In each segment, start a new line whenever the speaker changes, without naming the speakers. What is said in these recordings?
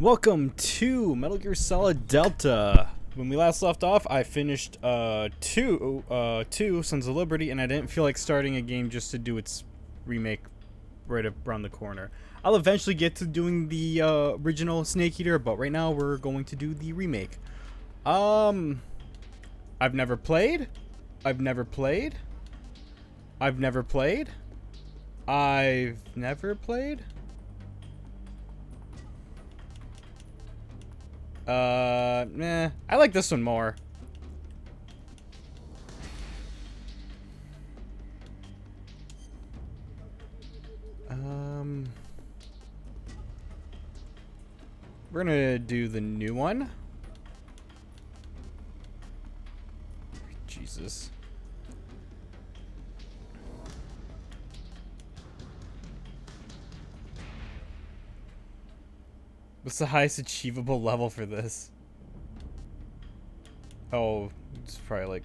Welcome to Metal Gear Solid Delta. When we last left off, I finished two Sons of Liberty, and I didn't feel like starting a game just to do its remake right around the corner. I'll eventually get to doing the original Snake Eater, but right now we're going to do the remake. I've never played. I've never played. I've never played. Nah. I like this one more. We're gonna do the new one. Jesus. What's the highest achievable level for this? Oh, it's probably like...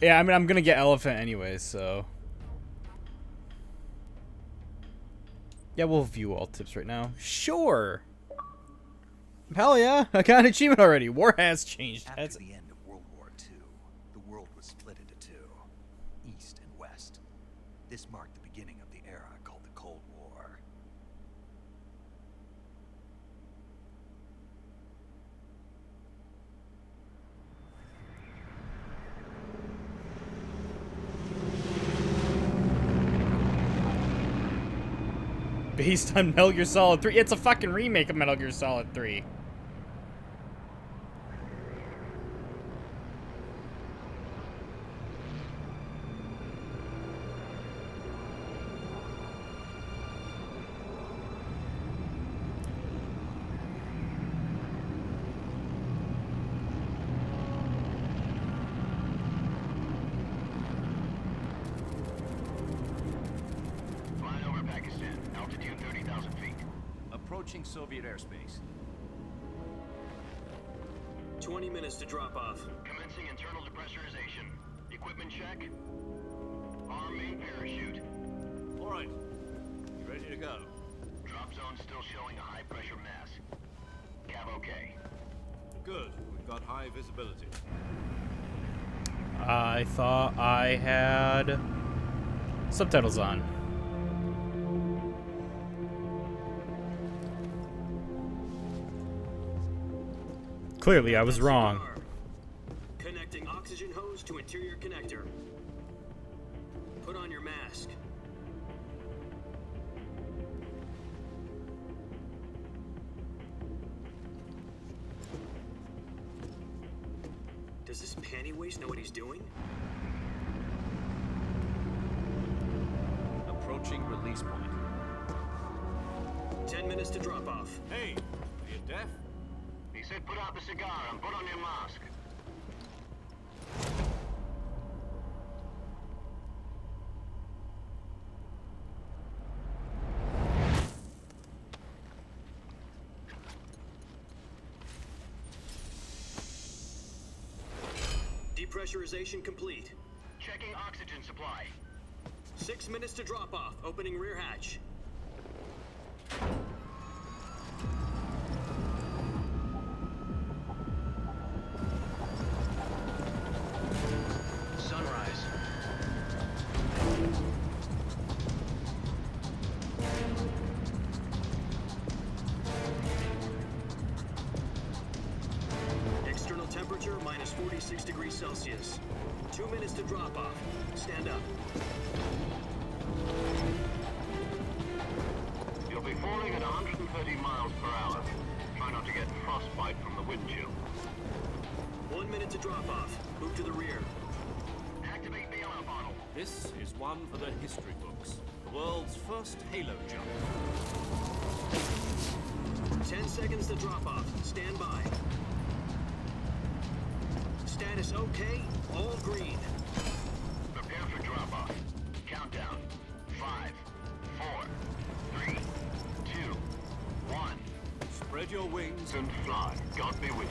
Yeah, I mean, I'm gonna get Elephant anyways, so... Yeah, we'll view all tips right now. Sure! Hell yeah, I got an achievement already. War has changed.
After the end of World War II, the world was split into two, East and West. This marked the beginning of the era called the Cold War.
Based on Metal Gear Solid 3. It's a fucking remake of Metal Gear Solid 3.
Approaching Soviet airspace.
20 minutes to drop off.
Commencing internal depressurization. Equipment check. Arm main parachute.
All right. You ready to go?
Drop zone still showing a high pressure mass. Cav okay.
Good. We've got high visibility.
I thought I had subtitles on. Clearly, I was wrong.
Connecting oxygen hose to interior connector. Put on your mask. Does this panty waste know what he's doing?
Approaching release point.
10 minutes to drop off.
Hey, are you deaf?
He said put out the cigar and put on your mask.
Depressurization complete.
Checking oxygen supply.
6 minutes to drop off. Opening rear hatch.
Sunrise.
External temperature minus 46 degrees Celsius. 2 minutes to drop off. Stand up.
You'll be falling at 130 miles per hour. Try not to get frostbite from the wind chill.
1 minute to drop off. Move to the rear.
Activate bailout bottle.
This is one for the history books. The world's first Halo jump.
10 seconds to drop off. Stand by. Status okay. All green.
Prepare for drop off. Countdown. 5, 4, 3, 2, 1.
Spread your wings
And fly. God be with you.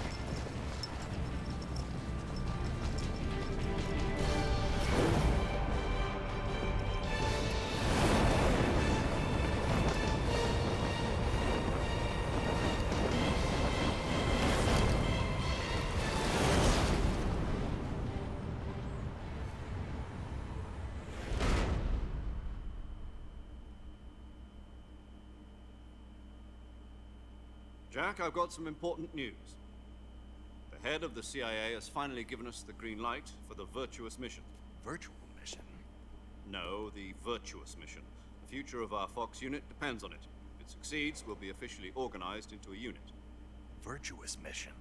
Jack, I've got some important news. The head of the CIA has finally given us the green light for the virtuous mission.
Virtual mission?
No, the virtuous mission. The future of our Fox unit depends on it. If it succeeds, we'll be officially organized into a unit.
Virtuous mission?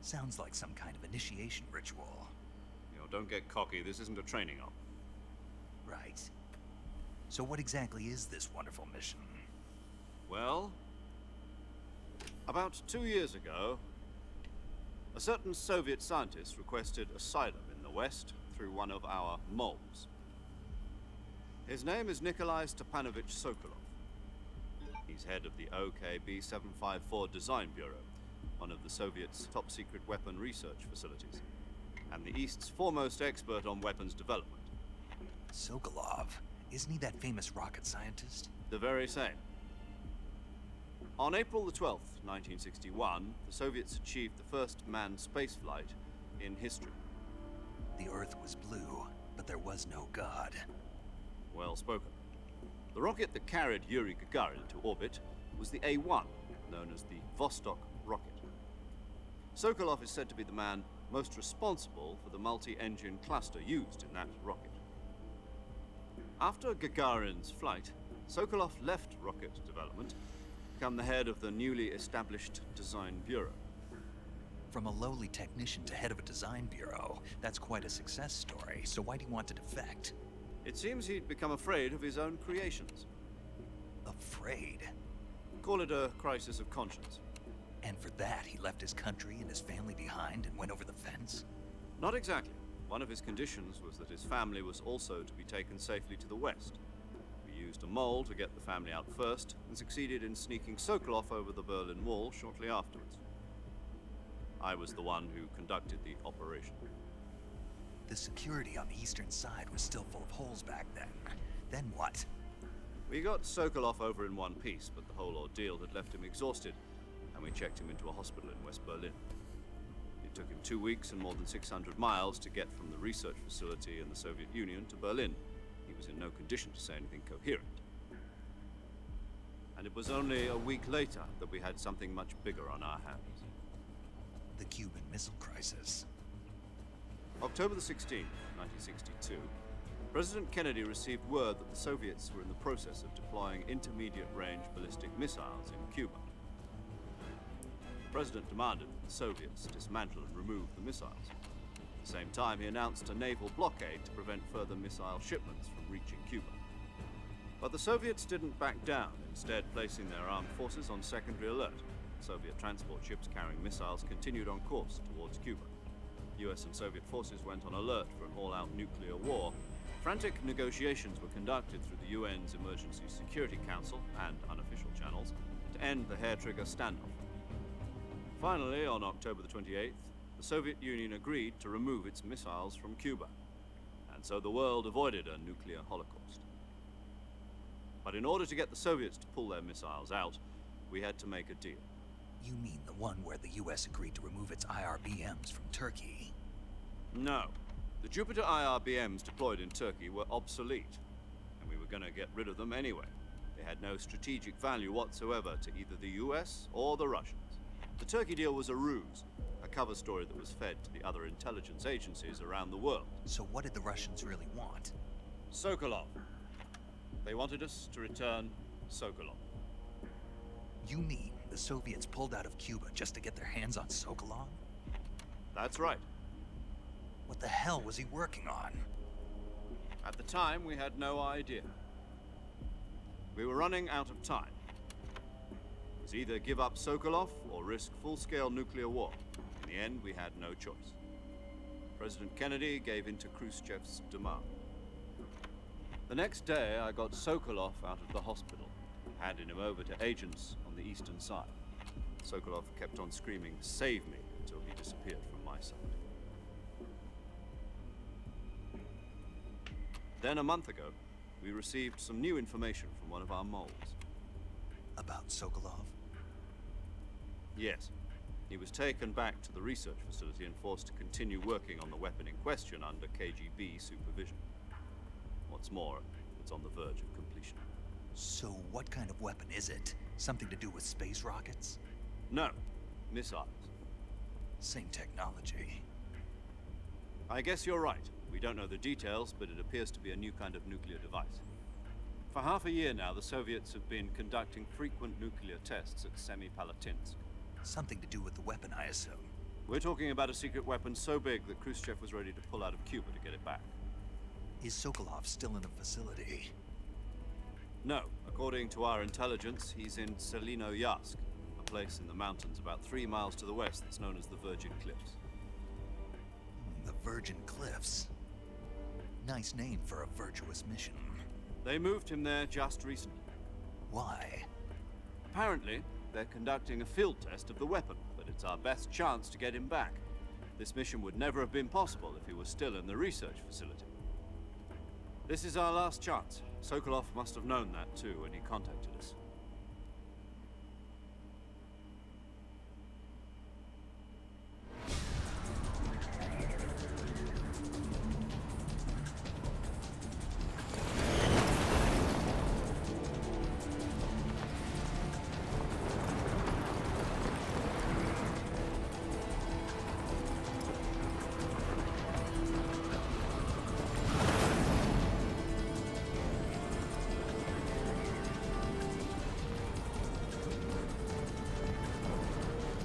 Sounds like some kind of initiation ritual.
You know, don't get cocky. This isn't a training op.
Right. So what exactly is this wonderful mission?
Well, about 2 years ago, a certain Soviet scientist requested asylum in the West through one of our moles. His name is Nikolai Stepanovich Sokolov. He's head of the OKB 754 Design Bureau, one of the Soviets' top-secret weapon research facilities, and the East's foremost expert on weapons development.
Sokolov? Isn't he that famous rocket scientist?
The very same. On April the 12th, 1961, the Soviets achieved the first manned spaceflight in history.
The Earth was blue, but there was no God.
Well spoken. The rocket that carried Yuri Gagarin into orbit was the A-1, known as the Vostok rocket. Sokolov is said to be the man most responsible for the multi-engine cluster used in that rocket. After Gagarin's flight, Sokolov left rocket development to become the head of the newly established Design Bureau.
From a lowly technician to head of a design bureau, that's quite a success story, so why do you want to defect?
It seems he'd become afraid of his own creations.
Afraid?
Call it a crisis of conscience.
And for that, he left his country and his family behind and went over the fence?
Not exactly. One of his conditions was that his family was also to be taken safely to the West. We used a mole to get the family out first, and succeeded in sneaking Sokolov over the Berlin Wall shortly afterwards. I was the one who conducted the operation.
The security on the eastern side was still full of holes back then. Then what?
We got Sokolov over in one piece, but the whole ordeal had left him exhausted, and we checked him into a hospital in West Berlin. It took him 2 weeks and more than 600 miles to get from the research facility in the Soviet Union to Berlin. He was in no condition to say anything coherent. And it was only a week later that we had something much bigger on our hands.
The Cuban Missile Crisis.
October the 16th, 1962, President Kennedy received word that the Soviets were in the process of deploying intermediate-range ballistic missiles in Cuba. The President demanded that the Soviets dismantle and remove the missiles. At the same time, he announced a naval blockade to prevent further missile shipments from reaching Cuba. But the Soviets didn't back down, instead placing their armed forces on secondary alert. Soviet transport ships carrying missiles continued on course towards Cuba. US and Soviet forces went on alert for an all-out nuclear war. Frantic negotiations were conducted through the UN's Emergency Security Council and unofficial channels to end the hair-trigger standoff. Finally, on October the 28th, the Soviet Union agreed to remove its missiles from Cuba, and so the world avoided a nuclear holocaust. But in order to get the Soviets to pull their missiles out, we had to make a deal.
You mean the one where the US agreed to remove its IRBMs from Turkey?
No. The Jupiter IRBMs deployed in Turkey were obsolete, and we were going to get rid of them anyway. They had no strategic value whatsoever to either the US or the Russians. The Turkey deal was a ruse, a cover story that was fed to the other intelligence agencies around the world.
So what did the Russians really want?
Sokolov. They wanted us to return Sokolov.
You mean the Soviets pulled out of Cuba just to get their hands on Sokolov?
That's right.
What the hell was he working on?
At the time, we had no idea. We were running out of time. It was either give up Sokolov or risk full-scale nuclear war. In the end, we had no choice. President Kennedy gave in to Khrushchev's demand. The next day, I got Sokolov out of the hospital, handing him over to agents on the eastern side. Sokolov kept on screaming, "Save me," until he disappeared from my sight. Then a month ago, we received some new information from one of our moles.
About Sokolov?
Yes. He was taken back to the research facility and forced to continue working on the weapon in question under KGB supervision. What's more, it's on the verge of completion.
So what kind of weapon is it? Something to do with space rockets?
No. Missiles.
Same technology.
I guess you're right. We don't know the details, but it appears to be a new kind of nuclear device. For half a year now, the Soviets have been conducting frequent nuclear tests at Semipalatinsk.
Something to do with the weapon, I assume.
We're talking about a secret weapon so big that Khrushchev was ready to pull out of Cuba to get it back.
Is Sokolov still in the facility?
No. According to our intelligence, he's in Selino-Yarsk, a place in the mountains about 3 miles to the west that's known as the Virgin Cliffs.
The Virgin Cliffs. Nice name for a virtuous mission.
They moved him there just recently.
Why?
Apparently, they're conducting a field test of the weapon, but it's our best chance to get him back. This mission would never have been possible if he was still in the research facility. This is our last chance. Sokolov must have known that too when he contacted us.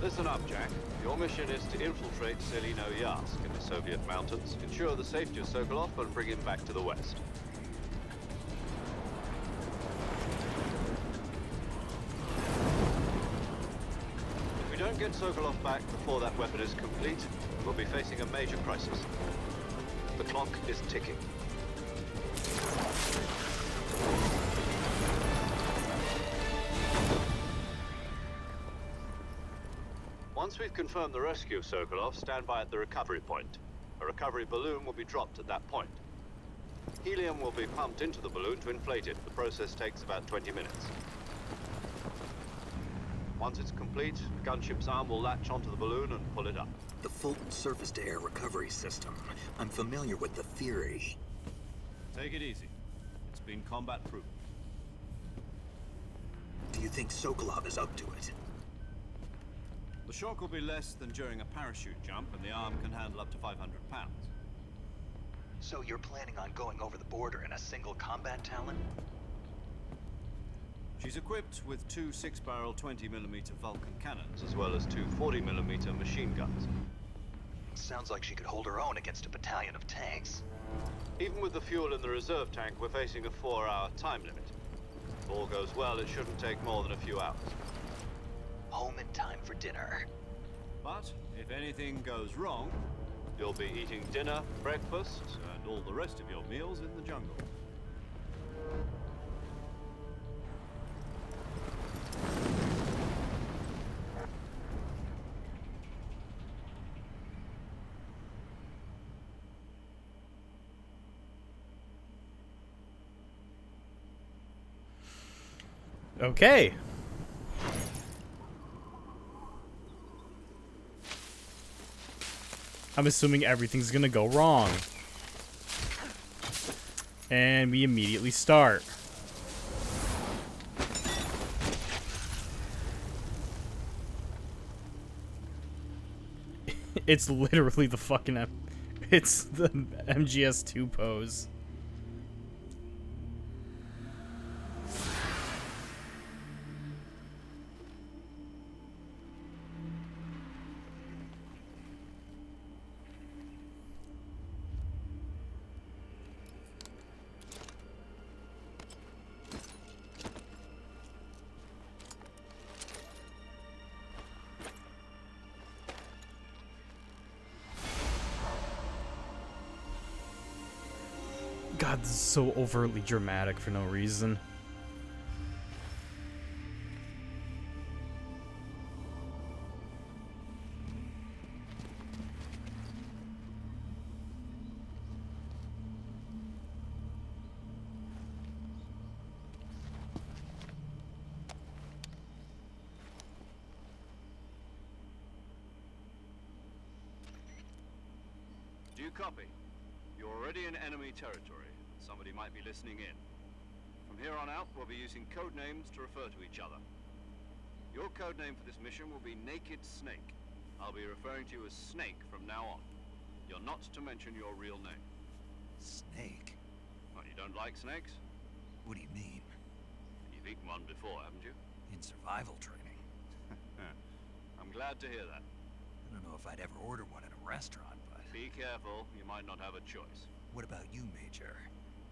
Listen up, Jack. Your mission is to infiltrate Selino-Yarsk in the Soviet mountains, ensure the safety of Sokolov, and bring him back to the west. If we don't get Sokolov back before that weapon is complete, we'll be facing a major crisis. The clock is ticking. Once we've confirmed the rescue of Sokolov, stand by at the recovery point. A recovery balloon will be dropped at that point. Helium will be pumped into the balloon to inflate it. The process takes about 20 minutes. Once it's complete, the gunship's arm will latch onto the balloon and pull it up.
The Fulton surface-to-air recovery system. I'm familiar with the theory.
Take it easy. It's been combat-proven.
Do you think Sokolov is up to it?
The shock will be less than during a parachute jump, and the arm can handle up to 500 pounds.
So you're planning on going over the border in a single combat Talon?
She's equipped with 2 6-barrel 20mm Vulcan cannons, as well as 2 40mm machine guns.
Sounds like she could hold her own against a battalion of tanks.
Even with the fuel in the reserve tank, we're facing a 4-hour time limit. If all goes well, it shouldn't take more than a few hours.
Home in time for dinner.
But if anything goes wrong, you'll be eating dinner, breakfast, and all the rest of your meals in the jungle.
Okay. I'm assuming everything's gonna go wrong. And we immediately start. It's literally the fucking it's the MGS2 pose. God, this is so overtly dramatic for no reason.
Do you copy? You're already in enemy territory. Somebody might be listening in. From here on out, we'll be using code names to refer to each other. Your code name for this mission will be Naked Snake. I'll be referring to you as Snake from now on. You're not to mention your real name.
Snake?
What, you don't like snakes?
What do you mean?
You've eaten one before, haven't you?
In survival training?
I'm glad to hear that.
I don't know if I'd ever order one in a restaurant, but...
Be careful, you might not have a choice.
What about you, Major?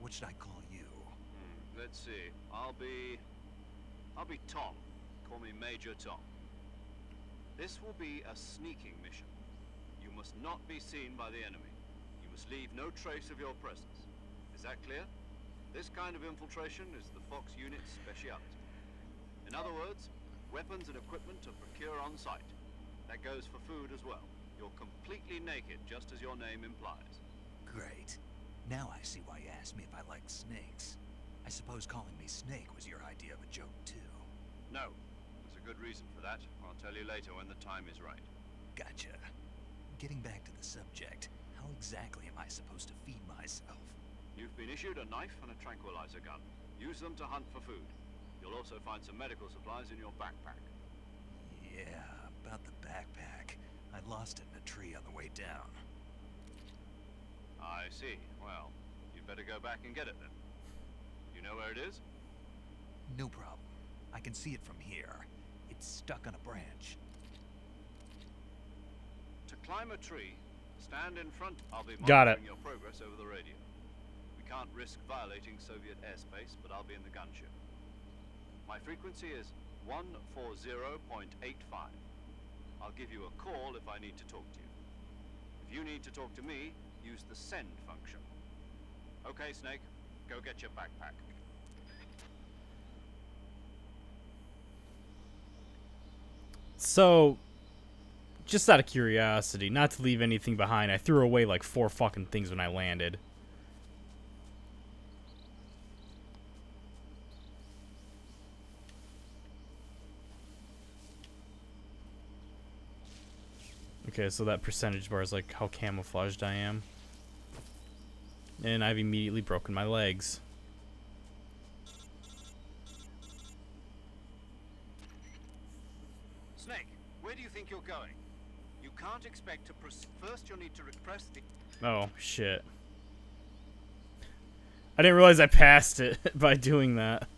What should I call you?
Let's see. I'll be Tom. Call me Major Tom. This will be a sneaking mission. You must not be seen by the enemy. You must leave no trace of your presence. Is that clear? This kind of infiltration is the Fox unit's speciality. In other words, weapons and equipment to procure on site. That goes for food as well. You're completely naked, just as your name implies.
Great. Now I see why you asked me if I like snakes. I suppose calling me Snake was your idea of a joke, too.
No. There's a good reason for that. I'll tell you later when the time is right.
Gotcha. Getting back to the subject, how exactly am I supposed to feed myself?
You've been issued a knife and a tranquilizer gun. Use them to hunt for food. You'll also find some medical supplies in your backpack.
Yeah, about the backpack. I lost it in a tree on the way down.
I see. Well, you'd better go back and get it then. You know where it is?
No problem. I can see it from here. It's stuck on a branch.
To climb a tree, stand in front. I'll be
Got it.
monitoring your progress over the radio. We can't risk violating Soviet airspace, but I'll be in the gunship. My frequency is 140.85. I'll give you a call if I need to talk to you. If you need to talk to me, use the send function. Okay, Snake, go get your backpack.
So, just out of curiosity, not to leave anything behind, I threw away like 4 fucking things when I landed. Okay, so that percentage bar is like how camouflaged I am. And I've immediately broken my legs.
Snake, where do you think you're going? You can't expect to first you'll need to repress the...
Oh, shit. I didn't realize I passed it by doing that.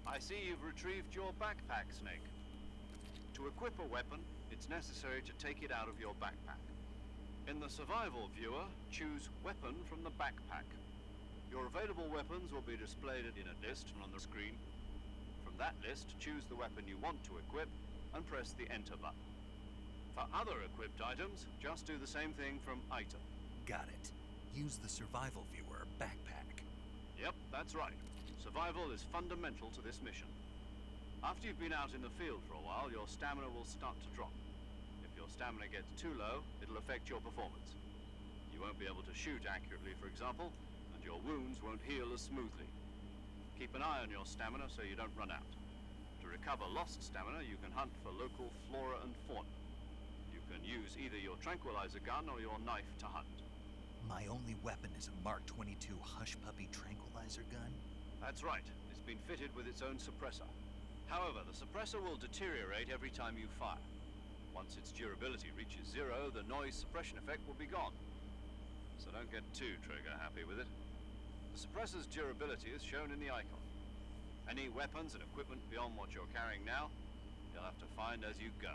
I see you've retrieved your backpack, Snake. To equip a weapon, it's necessary to take it out of your backpack. In the survival viewer, choose Weapon from the backpack. Your available weapons will be displayed in a list on the screen. From that list, choose the weapon you want to equip and press the Enter button. For other equipped items, just do the same thing from Item.
Got it. Use the survival viewer backpack.
Yep, that's right. Survival is fundamental to this mission. After you've been out in the field for a while, your stamina will start to drop. If your stamina gets too low, it'll affect your performance. You won't be able to shoot accurately, for example, and your wounds won't heal as smoothly. Keep an eye on your stamina so you don't run out. To recover lost stamina, you can hunt for local flora and fauna. You can use either your tranquilizer gun or your knife to hunt.
My only weapon is a Mark 22 Hush Puppy tranquilizer gun?
That's right. It's been fitted with its own suppressor. However, the suppressor will deteriorate every time you fire. Once its durability reaches 0, the noise suppression effect will be gone. So don't get too trigger-happy with it. The suppressor's durability is shown in the icon. Any weapons and equipment beyond what you're carrying now, you'll have to find as you go.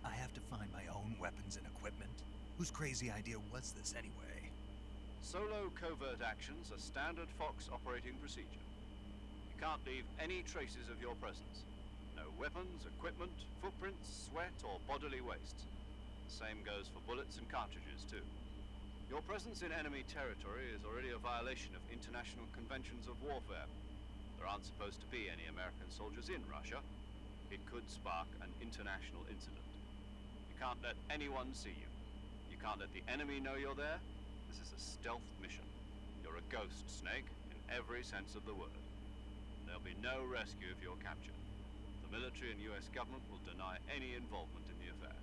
I have to find my own weapons and equipment? Whose crazy idea was this anyway?
Solo covert actions are standard Fox operating procedure. You can't leave any traces of your presence. No weapons, equipment, footprints, sweat, or bodily waste. The same goes for bullets and cartridges, too. Your presence in enemy territory is already a violation of international conventions of warfare. There aren't supposed to be any American soldiers in Russia. It could spark an international incident. You can't let anyone see you. You can't let the enemy know you're there. This is a stealth mission. You're a ghost, Snake, in every sense of the word. There'll be no rescue if you're captured. The military and US government will deny any involvement in the affair.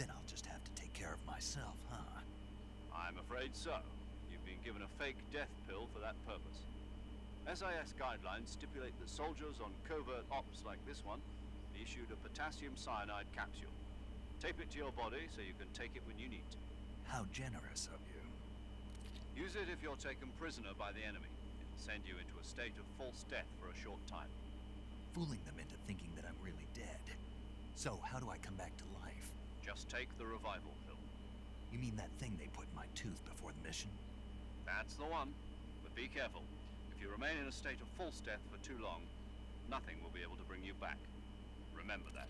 Then I'll just have to take care of myself, huh?
I'm afraid so. You've been given a fake death pill for that purpose. SIS guidelines stipulate that soldiers on covert ops like this one be issued a potassium cyanide capsule. Tape it to your body so you can take it when you need to.
How generous of you.
Use it if you're taken prisoner by the enemy. It'll send you into a state of false death for a short time.
Fooling them into thinking that I'm really dead. So, how do I come back to life?
Just take the revival pill.
You mean that thing they put in my tooth before the mission?
That's the one. But be careful. If you remain in a state of false death for too long, nothing will be able to bring you back. Remember that.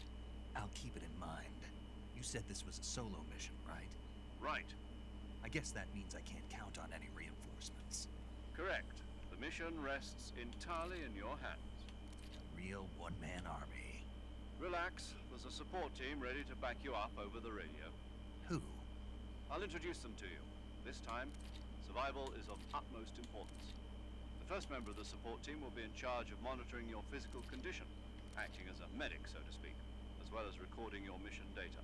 I'll keep it in mind. You said this was a solo mission, right?
Right.
I guess that means I can't count on any reinforcements.
Correct. The mission rests entirely in your hands.
A real one-man army.
Relax. There's a support team ready to back you up over the radio.
Who?
I'll introduce them to you. This time, survival is of utmost importance. The first member of the support team will be in charge of monitoring your physical condition, acting as a medic, so to speak, as well as recording your mission data.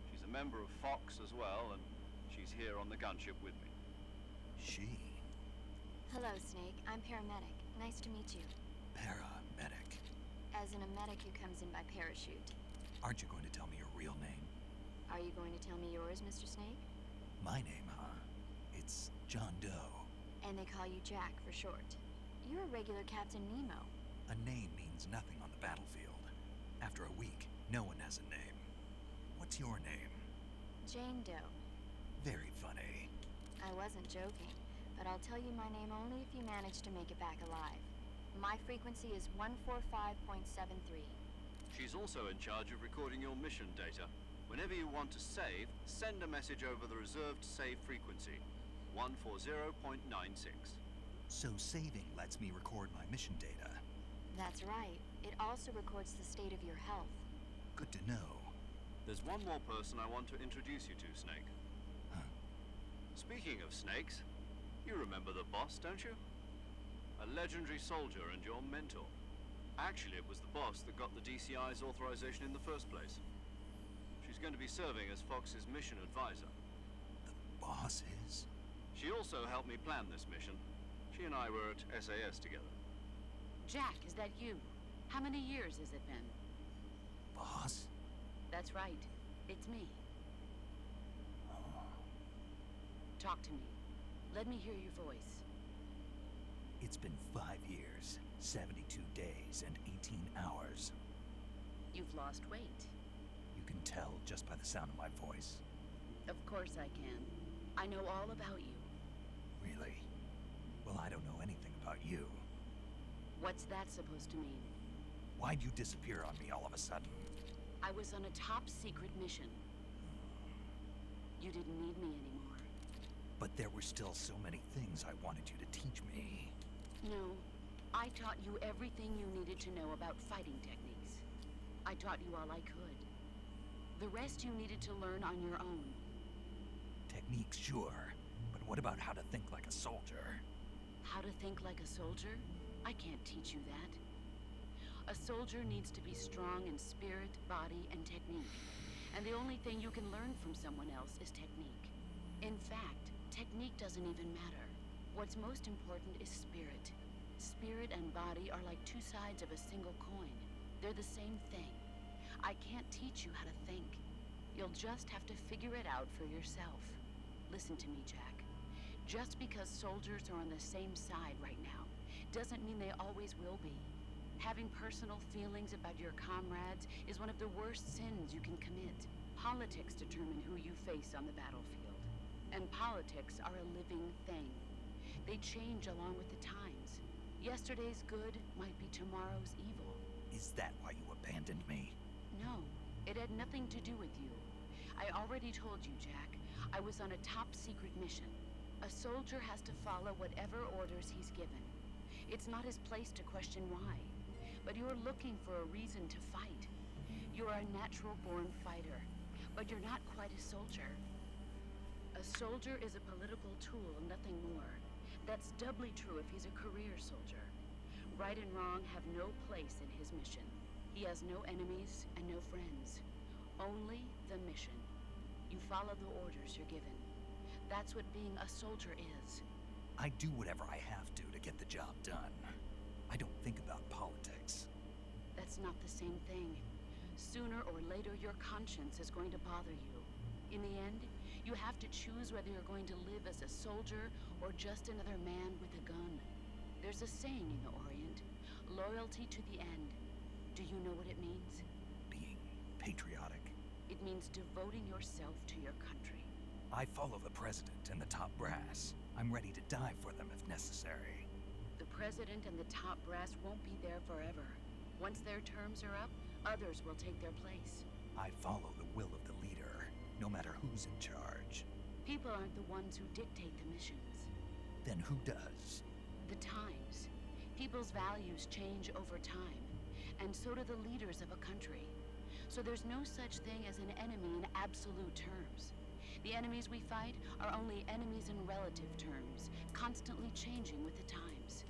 She's a member of Fox as well, and she's here on the gunship with me.
She?
Hello, Snake. I'm paramedic. Nice to meet you.
Paramedic.
As in a medic who comes in by parachute.
Aren't you going to tell me your real name?
Are you going to tell me yours, Mr. Snake?
My name, huh? It's John Doe.
And they call you Jack for short. You're a regular Captain Nemo.
A name means nothing on the battlefield. After a week, no one has a name. What's your name?
Jane Doe.
Very funny.
I wasn't joking, but I'll tell you my name only if you manage to make it back alive. My frequency is 145.73.
She's also in charge of recording your mission data. Whenever you want to save, send a message over the reserved save frequency, 140.96.
So saving lets me record my mission data.
That's right. It also records the state of your health.
Good to know.
There's one more person I want to introduce you to, Snake.
Huh?
Speaking of snakes, you remember the boss, don't you? A legendary soldier and your mentor. Actually, it was the boss that got the DCI's authorization in the first place. She's going to be serving as Fox's mission advisor.
The boss is?
She also helped me plan this mission. She and I were at SAS together.
Jack, is that you? How many years has it been?
Boss?
That's right. It's me. Talk to me. Let me hear your voice.
It's been 5 years, 72 days, and 18 hours.
You've lost weight.
You can tell just by the sound of my voice.
Of course I can. I know all about you.
Really? Well, I don't know anything about you.
What's that supposed to mean?
Why'd you disappear on me all of a sudden?
I was on a top secret mission. You didn't need me anymore.
But there were still so many things I wanted you to teach me.
No, I taught you everything you needed to know about fighting techniques. I taught you all I could. The rest you needed to learn on your own.
Techniques, sure. But what about how to think like a soldier?
How to think like a soldier? I can't teach you that. A soldier needs to be strong in spirit, body, and technique. And the only thing you can learn from someone else is technique. In fact, technique doesn't even matter. What's most important is spirit. Spirit and body are like two sides of a single coin. They're the same thing. I can't teach you how to think. You'll just have to figure it out for yourself. Listen to me, Jack. Just because soldiers are on the same side right now doesn't mean they always will be. Having personal feelings about your comrades is one of the worst sins you can commit. Politics determine who you face on the battlefield. And politics are a living thing. They change along with the times. Yesterday's good might be tomorrow's evil.
Is that why you abandoned me?
No, it had nothing to do with you. I already told you, Jack. I was on a top secret mission. A soldier has to follow whatever orders he's given. It's not his place to question why. But you're looking for a reason to fight. You're a natural-born fighter, but you're not quite a soldier. A soldier is a political tool, nothing more. That's doubly true if he's a career soldier. Right and wrong have no place in his mission. He has no enemies and no friends. Only the mission. You follow the orders you're given. That's what being a soldier is.
I do whatever I have to get the job done. I don't think about politics.
That's not the same thing. Sooner or later, your conscience is going to bother you. In the end, you have to choose whether you're going to live as a soldier or just another man with a gun. There's a saying in the Orient, loyalty to the end. Do you know what it means?
Being patriotic.
It means devoting yourself to your country.
I follow the president and the top brass. I'm ready to die for them if necessary.
The president and the top brass won't be there forever. Once their terms are up, others will take their place.
I follow the will of the leader, no matter who's in charge.
People aren't the ones who dictate the missions.
Then who does?
The times. People's values change over time, and so do the leaders of a country. So there's no such thing as an enemy in absolute terms. The enemies we fight are only enemies in relative terms, constantly changing with the times.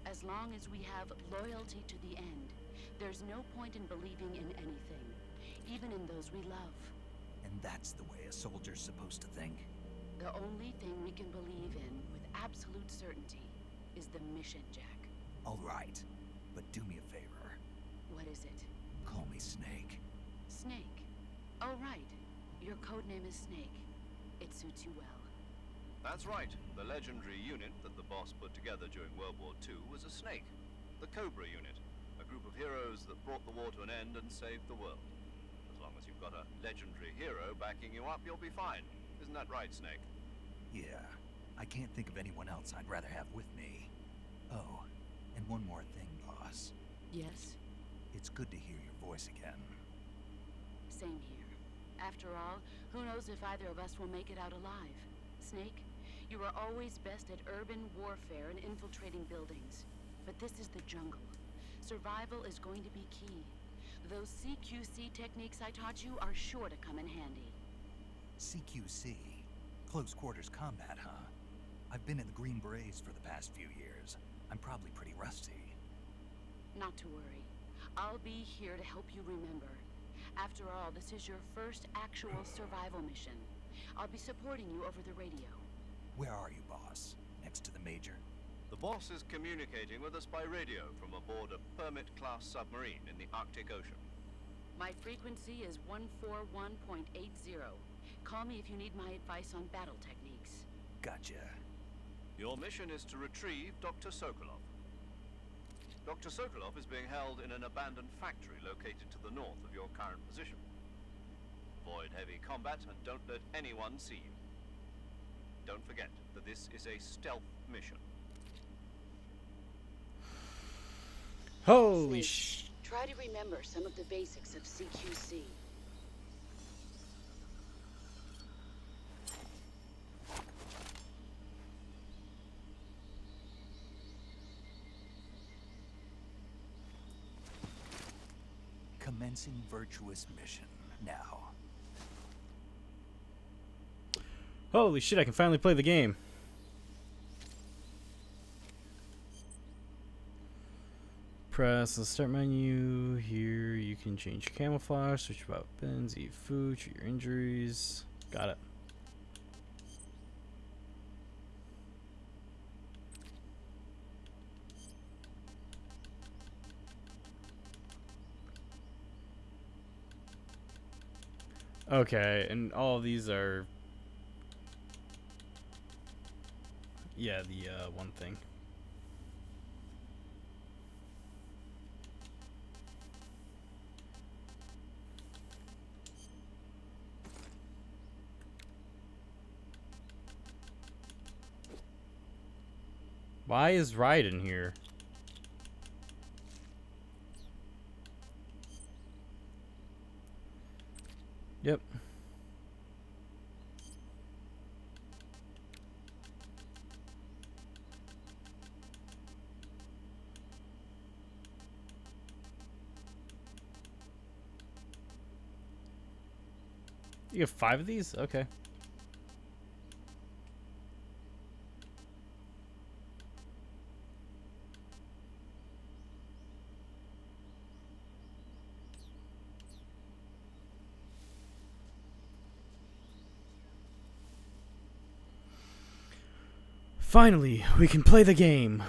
As long as we have loyalty to the end, there's no point in believing in anything, even in those we love.
And that's the way a soldier's supposed to think?
The only thing we can believe in with absolute certainty is the mission, Jack.
All right, but do me a favor.
What is it?
Call me Snake.
Snake. Oh, right. Your codename is Snake. It suits you well.
That's right. The legendary unit that the boss put together during World War II was a snake. The Cobra unit. A group of heroes that brought the war to an end and saved the world. As long as you've got a legendary hero backing you up, you'll be fine. Isn't that right, Snake?
Yeah, I can't think of anyone else I'd rather have with me. Oh, and one more thing, boss.
Yes?
It's good to hear your voice again.
Same here. After all, who knows if either of us will make it out alive? Snake, you are always best at urban warfare and infiltrating buildings. But this is the jungle. Survival is going to be key. Those CQC techniques I taught you are sure to come in handy.
CQC? Close quarters combat, huh? I've been in the Green Berets for the past few years. I'm probably pretty rusty.
Not to worry. I'll be here to help you remember. After all, this is your first actual survival mission. I'll be supporting you over the radio.
Where are you, boss? Next to the Major?
The boss is communicating with us by radio from aboard a Permit-class submarine in the Arctic Ocean.
My frequency is 141.80. Call me if you need my advice on battle techniques.
Gotcha.
Your mission is to retrieve Dr. Sokolov. Dr. Sokolov is being held in an abandoned factory located to the north of your current position. Avoid heavy combat and don't let anyone see you. Don't forget that this is a stealth mission.
Holy
Try to remember some of the basics of CQC.
Commencing virtuous mission now.
Holy shit, I can finally play the game. Press the start menu. Here you can change camouflage, switch weapons, eat food, treat your injuries. Got it. Okay, and all of these are... Yeah, the one thing. Why is Raiden here? Yep. You have 5 of these? Okay. Finally, we can play the game.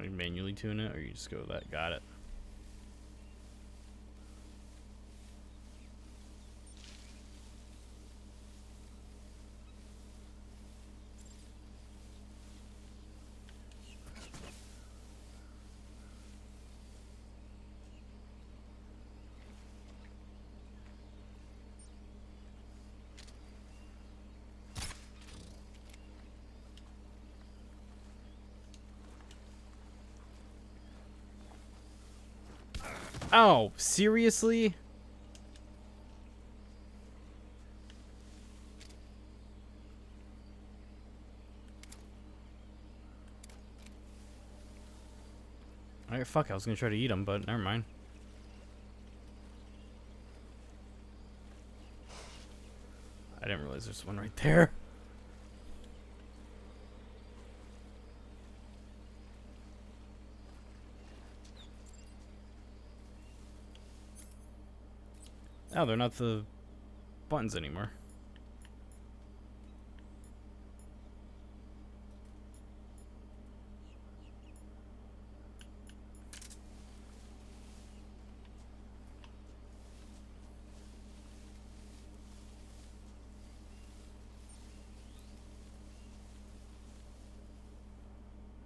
You manually tune it, or you just go that. Got it. Oh, seriously? Alright, fuck, I was gonna try to eat them, but never mind. I didn't realize there's one right there. Oh, they're not the buttons anymore.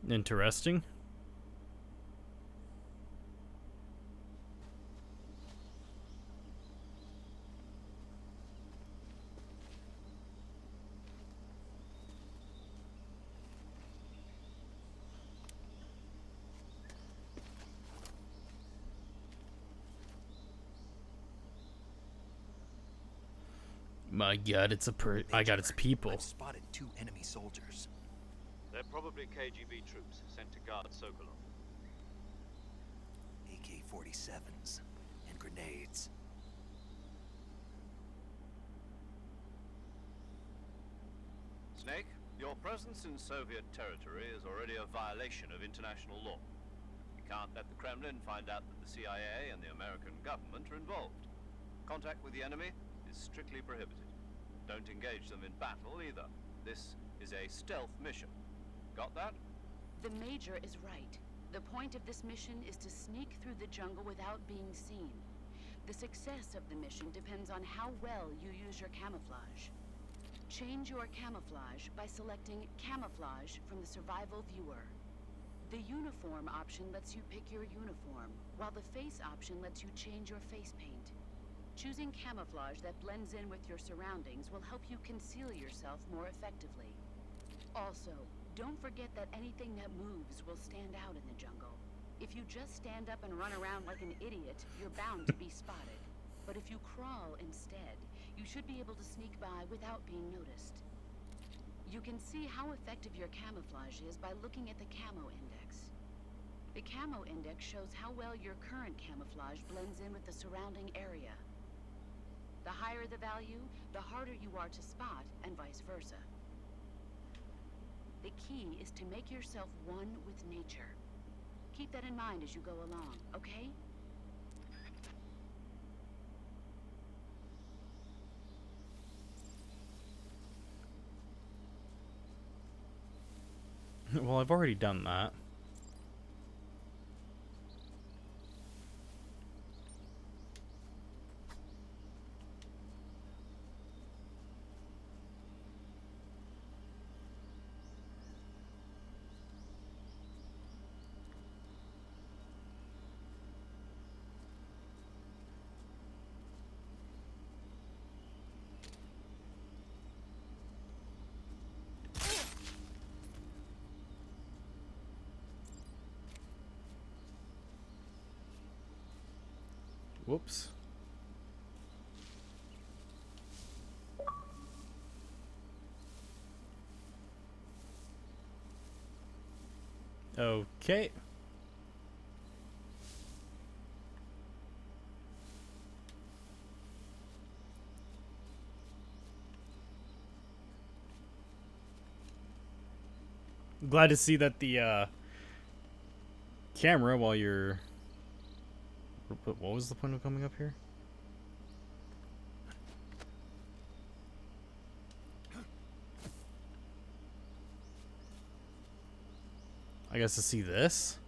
Interesting. My god, it's a my god, it's people.
I've spotted 2 enemy soldiers.
They're probably KGB troops sent to guard Sokolov.
AK-47s and grenades.
Snake, your presence in Soviet territory is already a violation of international law. You can't let the Kremlin find out that the CIA and the American government are involved. Contact with the enemy is strictly prohibited. Don't engage them in battle either. This is a stealth mission. Got that?
The Major is right. The point of this mission is to sneak through the jungle without being seen. The success of the mission depends on how well you use your camouflage. Change your camouflage by selecting Camouflage from the Survival Viewer. The Uniform option lets you pick your uniform, while the Face option lets you change your face paint. Choosing camouflage that blends in with your surroundings will help you conceal yourself more effectively. Also, don't forget that anything that moves will stand out in the jungle. If you just stand up and run around like an idiot, you're bound to be spotted. But if you crawl instead, you should be able to sneak by without being noticed. You can see how effective your camouflage is by looking at the Camo Index. The Camo Index shows how well your current camouflage blends in with the surrounding area. The higher the value, the harder you are to spot, and vice versa. The key is to make yourself one with nature. Keep that in mind as you go along, okay?
Well, I've already done that. Whoops. Okay. Glad to see that the camera while you're... What was the point of coming up here? I guess to see this?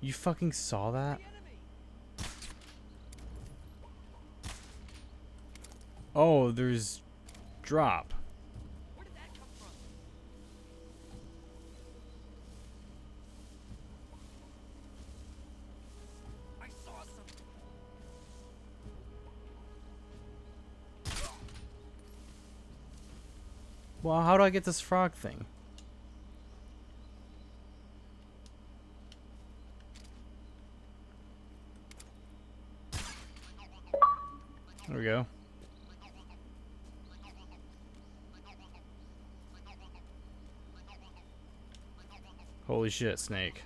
You fucking saw that? Oh, there's drop.
Where did that come from? I saw something.
Well, how do I get this frog thing? There we go. Holy shit, snake.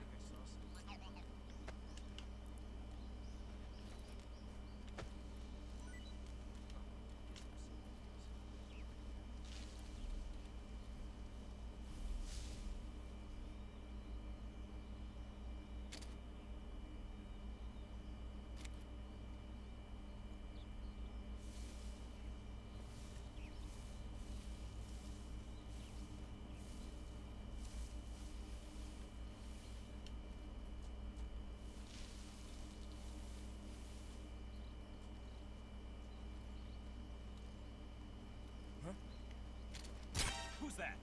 Who's that?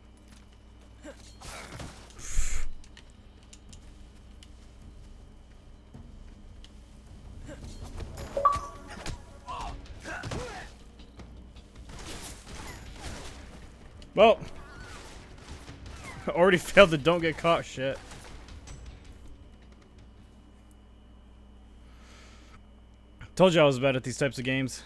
Well, already failed the don't get caught shit. Told you I was bad at these types of games.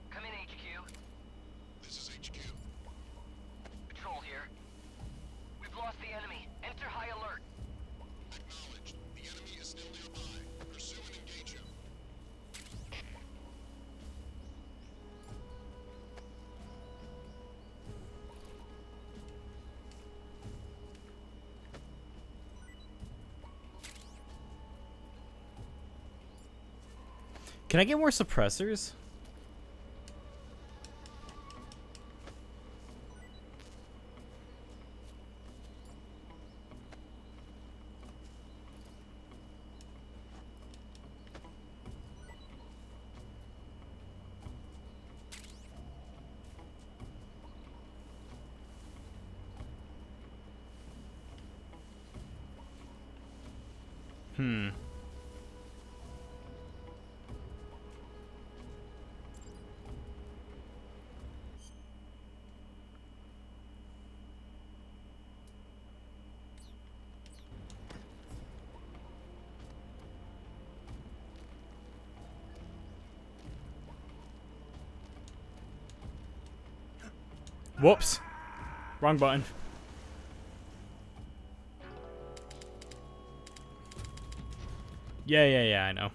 Come in, HQ.
This is HQ.
Patrol here. We've lost the enemy. Enter high alert.
Acknowledged. The enemy is still nearby. Pursue and engage him.
Can I get more suppressors? Hmm. Whoops. Wrong button. Yeah, I know.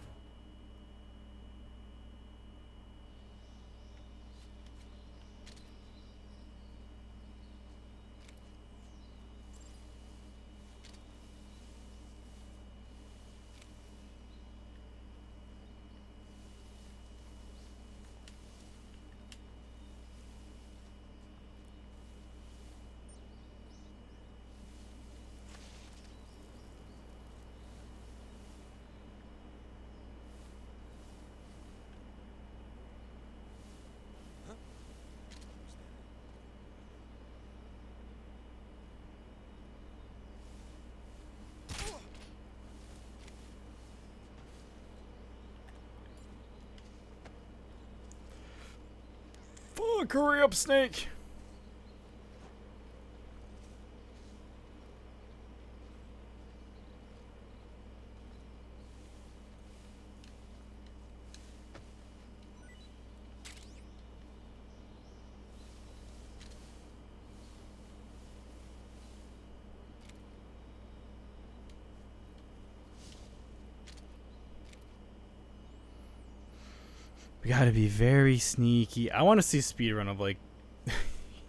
Look, hurry up, Snake! We gotta be very sneaky. I want to see a speedrun of like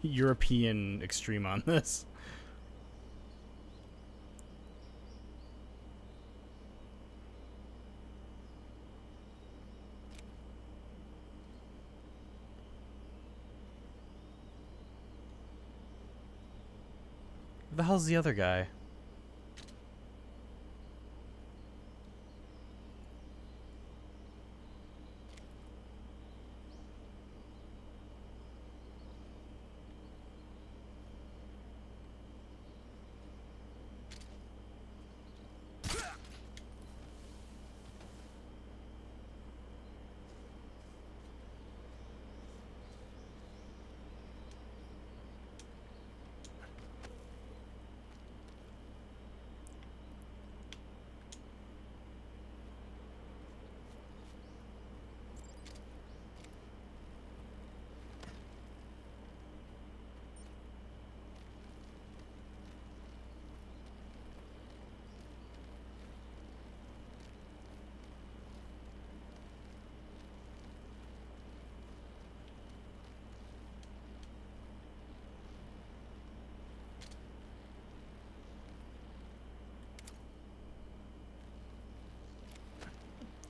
European Extreme on this. Where the hell's the other guy?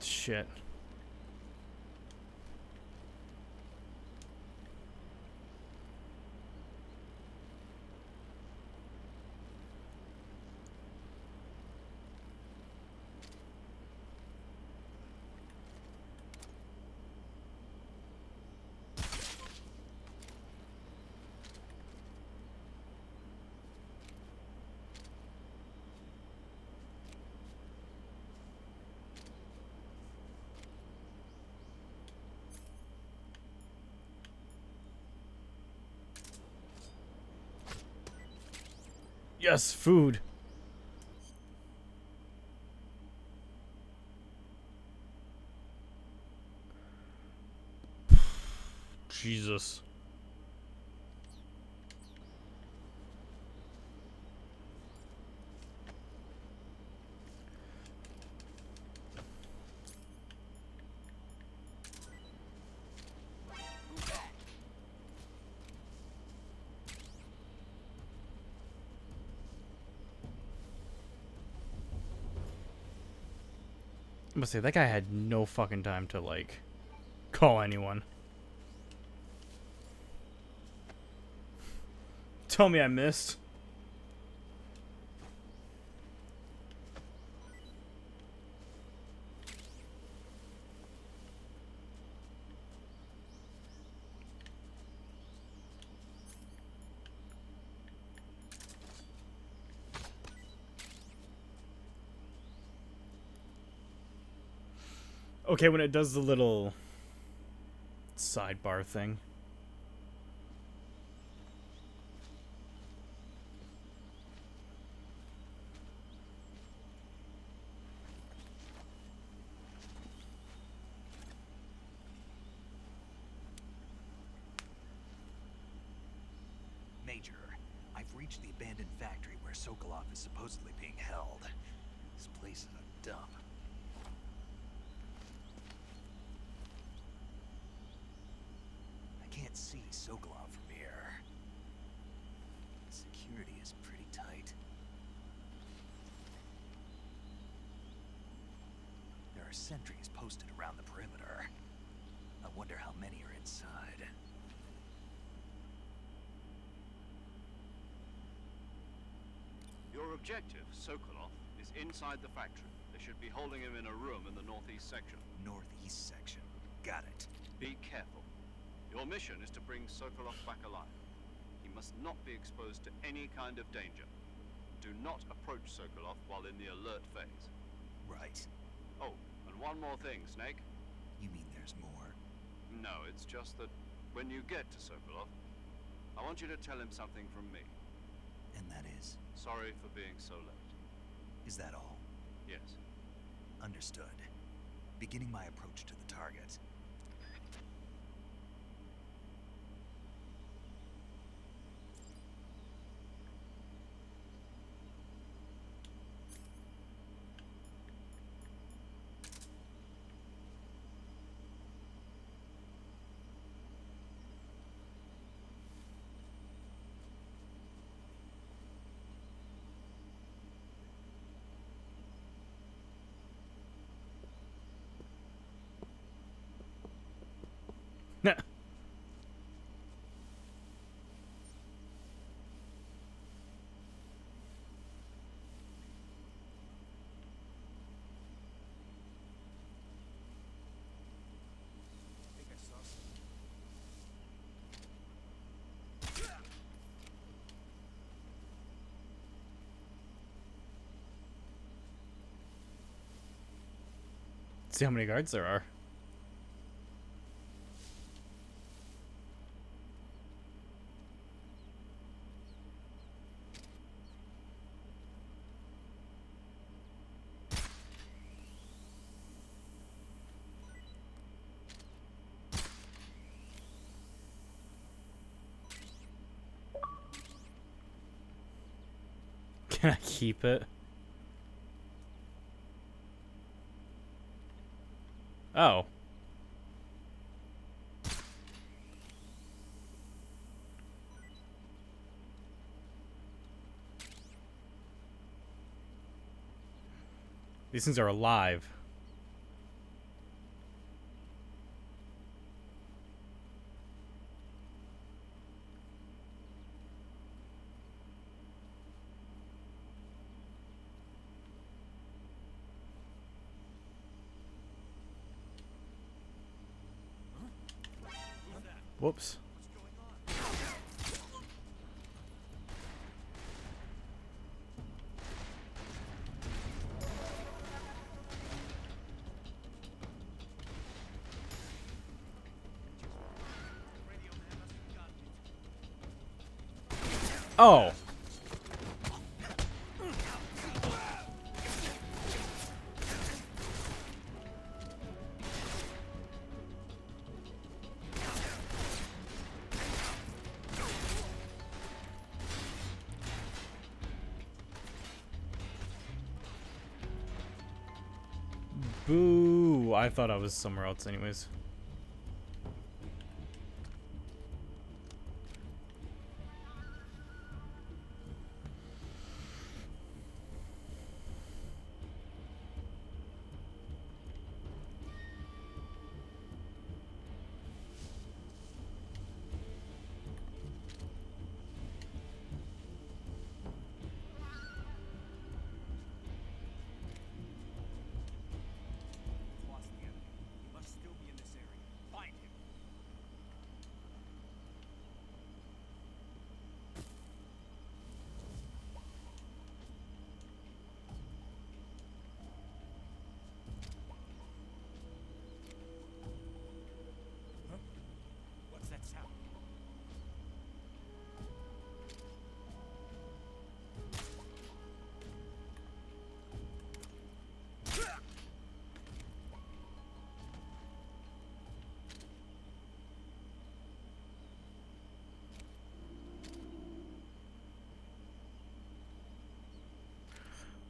Shit. Yes, food. Jesus. I'm gonna say that guy had no fucking time to like call anyone. Tell me I missed. Okay, when it does the little sidebar thing.
Major, I've reached the abandoned factory where Sokolov is supposedly being held. This place is a dump. I can't see Sokolov from here. Security is pretty tight. There are sentries posted around the perimeter. I wonder how many are inside.
Your objective, Sokolov, is inside the factory. They should be holding him in a room in the northeast section.
Northeast section. Got it.
Be careful. Your mission is to bring Sokolov back alive. He must not be exposed to any kind of danger. Do not approach Sokolov while in the alert phase.
Right.
Oh, and one more thing, Snake.
You mean there's more?
No, it's just that When you get to Sokolov, I want you to tell him something from me.
And that is?
Sorry for being so late.
Is that all?
Yes.
Understood. Beginning my approach to the target.
Nah. See how many guards there are. Can I keep it? Oh. These things are alive. Whoops. Oh. Boo. I thought I was somewhere else anyways.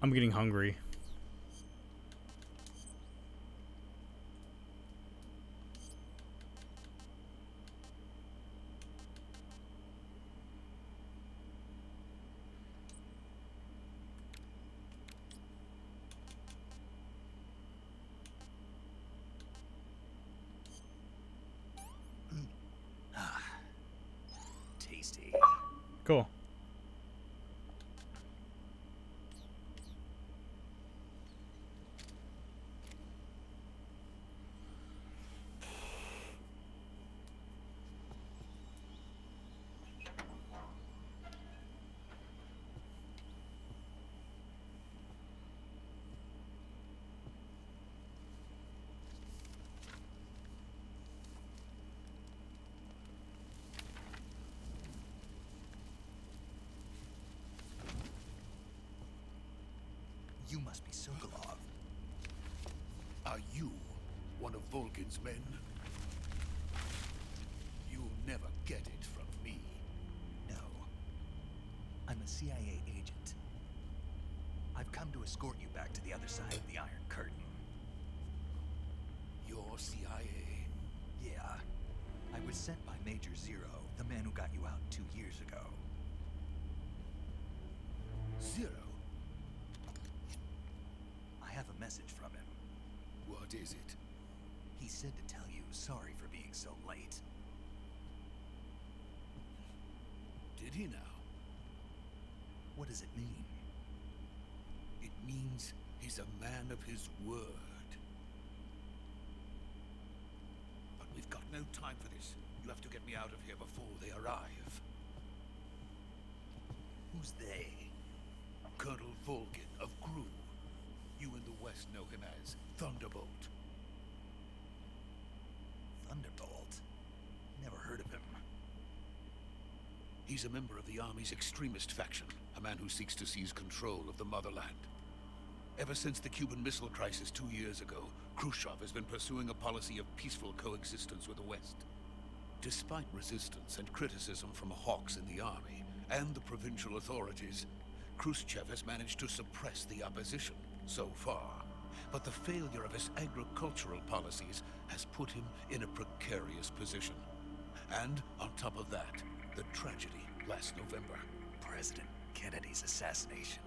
I'm getting hungry.
Tasty.
Cool.
You must be Sokolov.
Are you one of Volgin's men? You'll never get it from me.
No. I'm a CIA agent. I've come to escort you back to the other side of the Iron Curtain.
You're CIA?
Yeah. I was sent by Major Zero, the man who got you out 2 years ago.
Zero?
I have a message from him.
What is it?
He said to tell you sorry for being so late.
Did he now?
What does it mean?
It means he's a man of his word. But we've got no time for this. You have to get me out of here before they arrive.
Who's they?
Colonel Volgin of Gru. You in the West know him as Thunderbolt.
Thunderbolt? Never heard of him.
He's a member of the Army's extremist faction, a man who seeks to seize control of the motherland. Ever since the Cuban Missile Crisis 2 years ago, Khrushchev has been pursuing a policy of peaceful coexistence with the West. Despite resistance and criticism from hawks in the Army and the provincial authorities, Khrushchev has managed to suppress the opposition so far. But the failure of his agricultural policies has put him in a precarious position. And on top of that, the tragedy last November.
President Kennedy's assassination.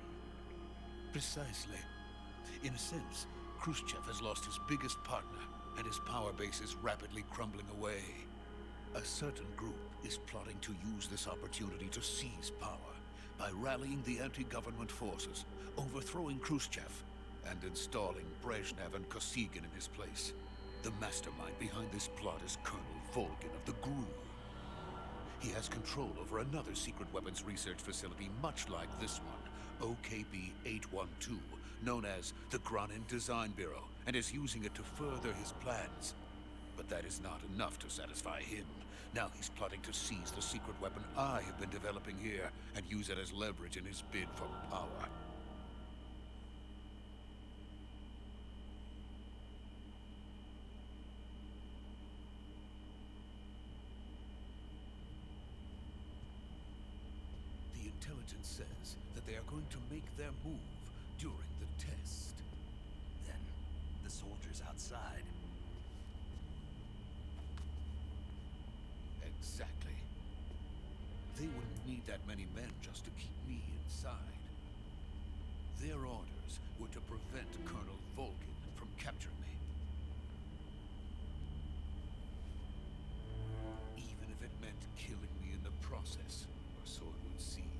Precisely. In a sense, Khrushchev has lost his biggest partner, and his power base is rapidly crumbling away. A certain group is plotting to use this opportunity to seize power by rallying the anti-government forces, overthrowing Khrushchev, and installing Brezhnev and Kosygin in his place. The mastermind behind this plot is Colonel Volgin of the GRU. He has control over another secret weapons research facility much like this one, OKB-812, known as the Granin Design Bureau, and is using it to further his plans. But that is not enough to satisfy him. Now he's plotting to seize the secret weapon I have been developing here and use it as leverage in his bid for power. The intelligence says that they are going to make their move during the test.
Then, the soldiers outside.
Exactly. They wouldn't need that many men just to keep me inside. Their orders were to prevent Colonel Volgin from capturing me. Even if it meant killing me in the process, or so it would seem.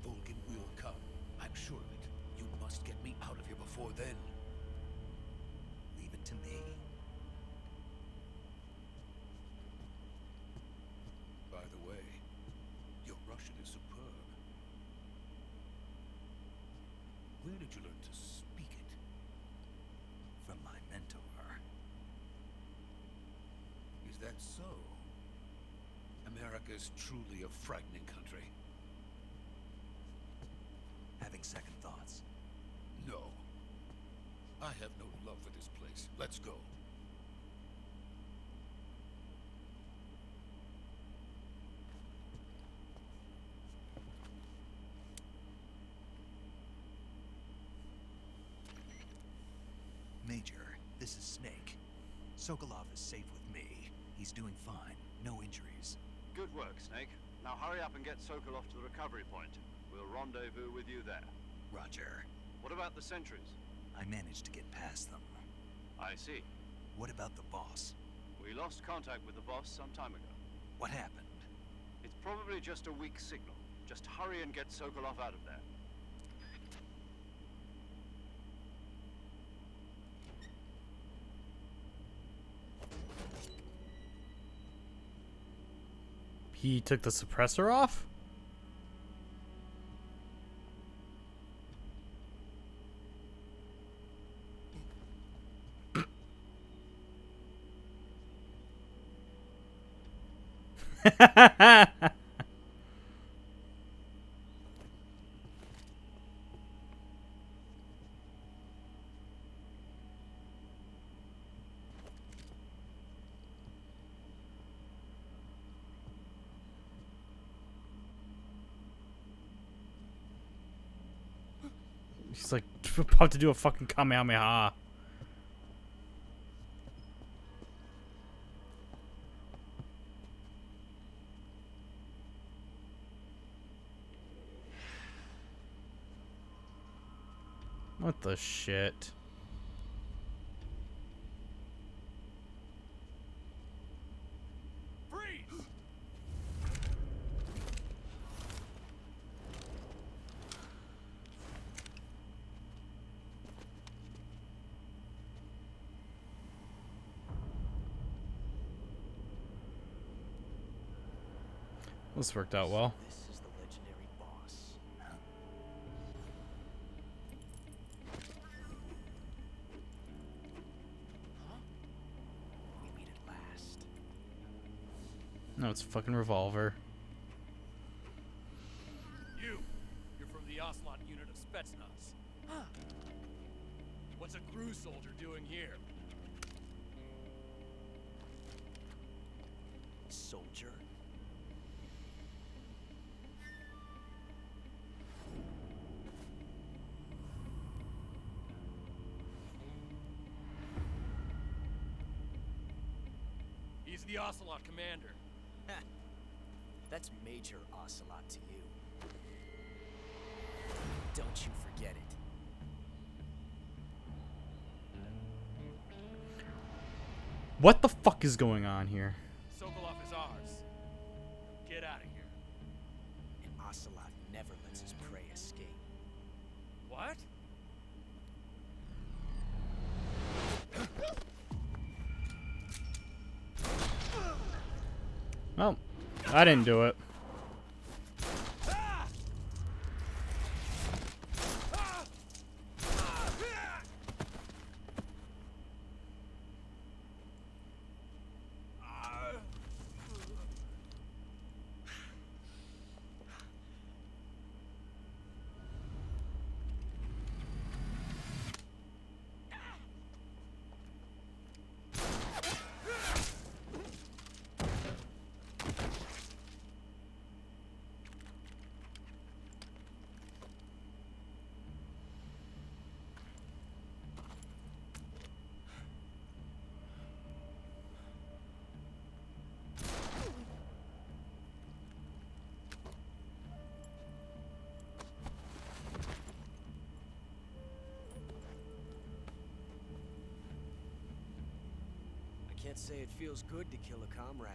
Volgin will come. I'm sure of it. You must get me out of here before then.
Leave it to me.
By the way, your Russian is superb. Where did you learn to speak it?
From my mentor.
Is that so? America is truly a frightening country.
Having second thoughts.
No. I have no love for this place. Let's go.
Major, this is Snake. Sokolov is safe with me. He's doing fine. No injuries.
Good work, Snake. Now hurry up and get Sokolov to the recovery point. We'll rendezvous with you there.
Roger.
What about the sentries?
I managed to get past them.
I see.
What about the boss?
We lost contact with the boss some time ago.
What happened?
It's probably just a weak signal. Just hurry and get Sokolov out of there.
He took the suppressor off? He's like about to do a fucking Kamehameha. What the shit?
Freeze!
This worked out well.
This is the legendary boss. Huh? We meet at last.
No, it's a fucking revolver.
You're from the Ocelot unit of Spetsnaz. Huh. What's a crew soldier doing here?
Soldier?
He's the Ocelot commander.
That's Major Ocelot to you. Don't you forget it.
What the fuck is going on here?
Sokolov is ours. Get out of here.
And Ocelot never lets his prey escape.
What?
Well, I didn't do it.
I can't say it feels good to kill a comrade,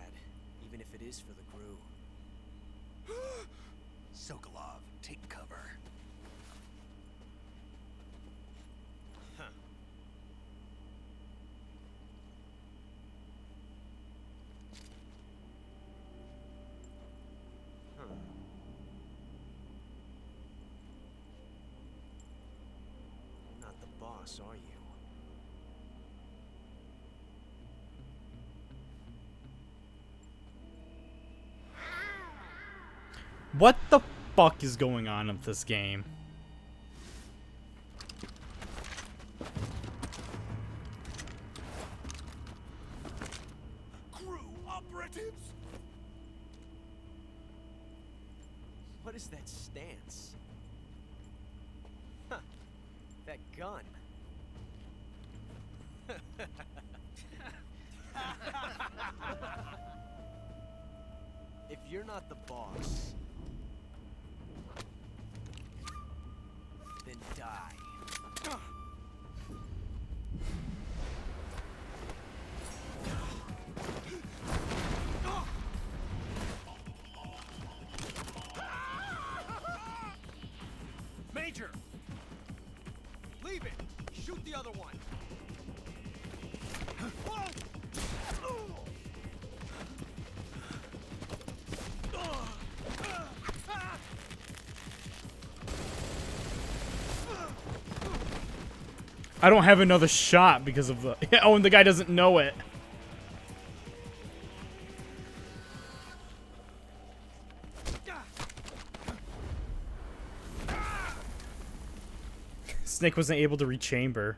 even if it is for the crew.
Sokolov, take cover.
Huh. Huh. You're not the boss, are you?
What the fuck is going on with this game?
Crew operatives? What is that stance? Huh. That gun. If you're not the boss, then die.
Major! Leave it! Shoot the other one!
I don't have another shot because of the... Oh, and the guy doesn't know it. Snake wasn't able to rechamber.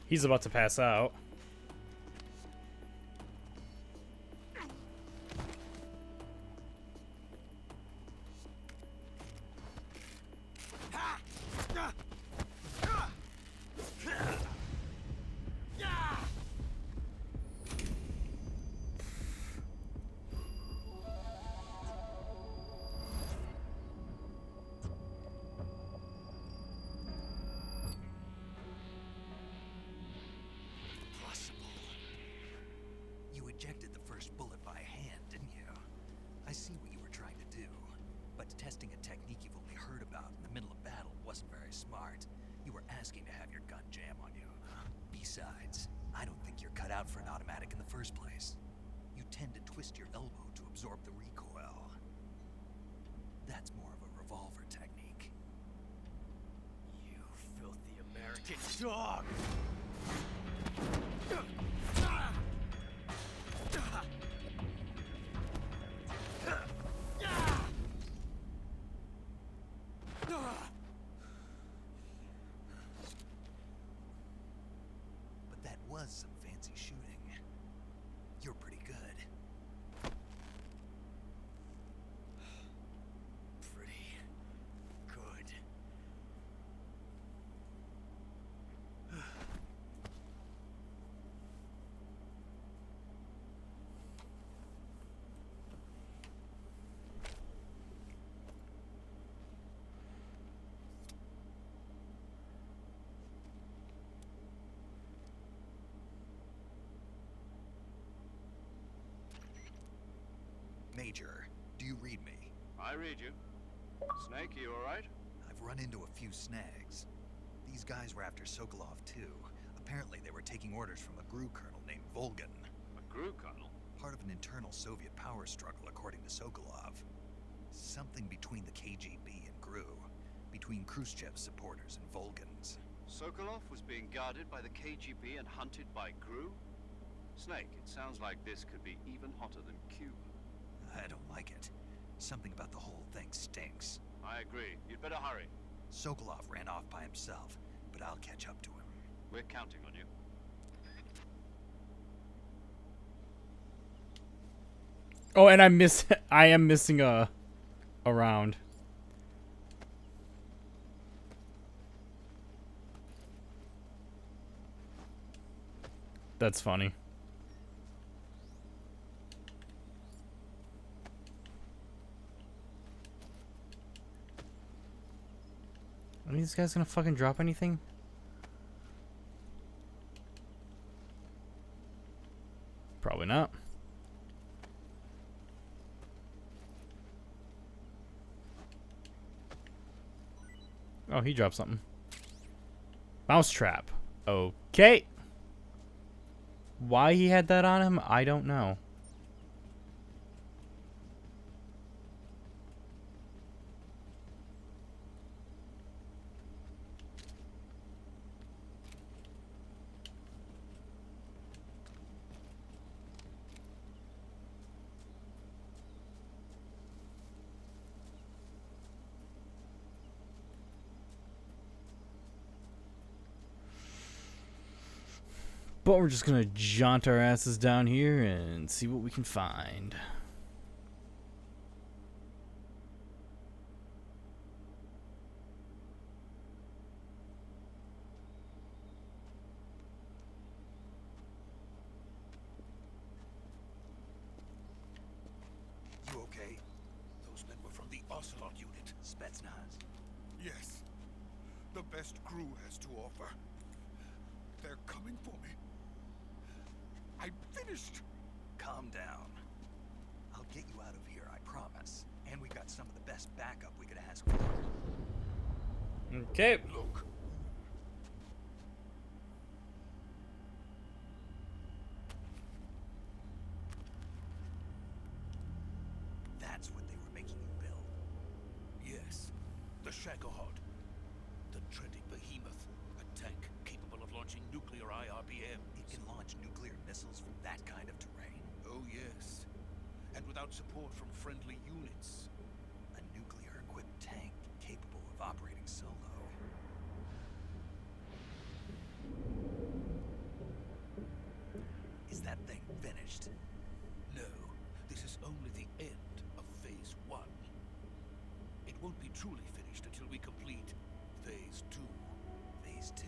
He's about to pass out.
You ejected the first bullet by hand, didn't you? I see what you were trying to do, but testing a technique you've only heard about in the middle of battle wasn't very smart. You were asking to have your gun jam on you. Besides, I don't think you're cut out for an automatic in the first place. You tend to twist your elbow to absorb the recoil. That's more of a revolver technique.
You filthy American dog!
But that was some fancy shooting. You're pretty good.
Pretty good.
Major, do you read me?
I read you. Snake, you alright?
I've run into a few snags. These guys were after Sokolov too. Apparently they were taking orders from a GRU colonel named Volgan.
A GRU colonel?
Part of an internal Soviet power struggle, according to Sokolov. Something between the KGB and GRU. Between Khrushchev's supporters and Volgan's.
Sokolov was being guarded by the KGB and hunted by GRU? Snake, it sounds like this could be even hotter than Cuba.
I don't like it. Something about the whole thing stinks.
I agree. You'd better hurry.
Sokolov ran off by himself, but I'll catch up to him.
We're counting on you.
Oh, and I am missing a round. That's funny. Are these guys gonna fucking drop anything? Probably not. Oh, he dropped something. Mouse trap. Okay. Why he had that on him, I don't know. But we're just gonna jaunt our asses down here and see what we can find.
You okay?
Those men were from the Ocelot unit.
Spetsnaz.
Yes. The best GRU has to offer. They're coming for me. I'm finished.
Calm down. I'll get you out of here, I promise. And we got some of the best backup we could ask for.
Okay.
Look.
That's what they were making you build.
Yes. The Shagohod. The treading behemoth. A tank capable of launching nuclear IRBM.
It can launch nuclear missiles from that kind of terrain.
Oh, yes. And without support from friendly units.
A nuclear operating solo. Is that thing finished?
No, this is only the end of Phase 1. It won't be truly finished until we complete Phase 2.
Phase 2?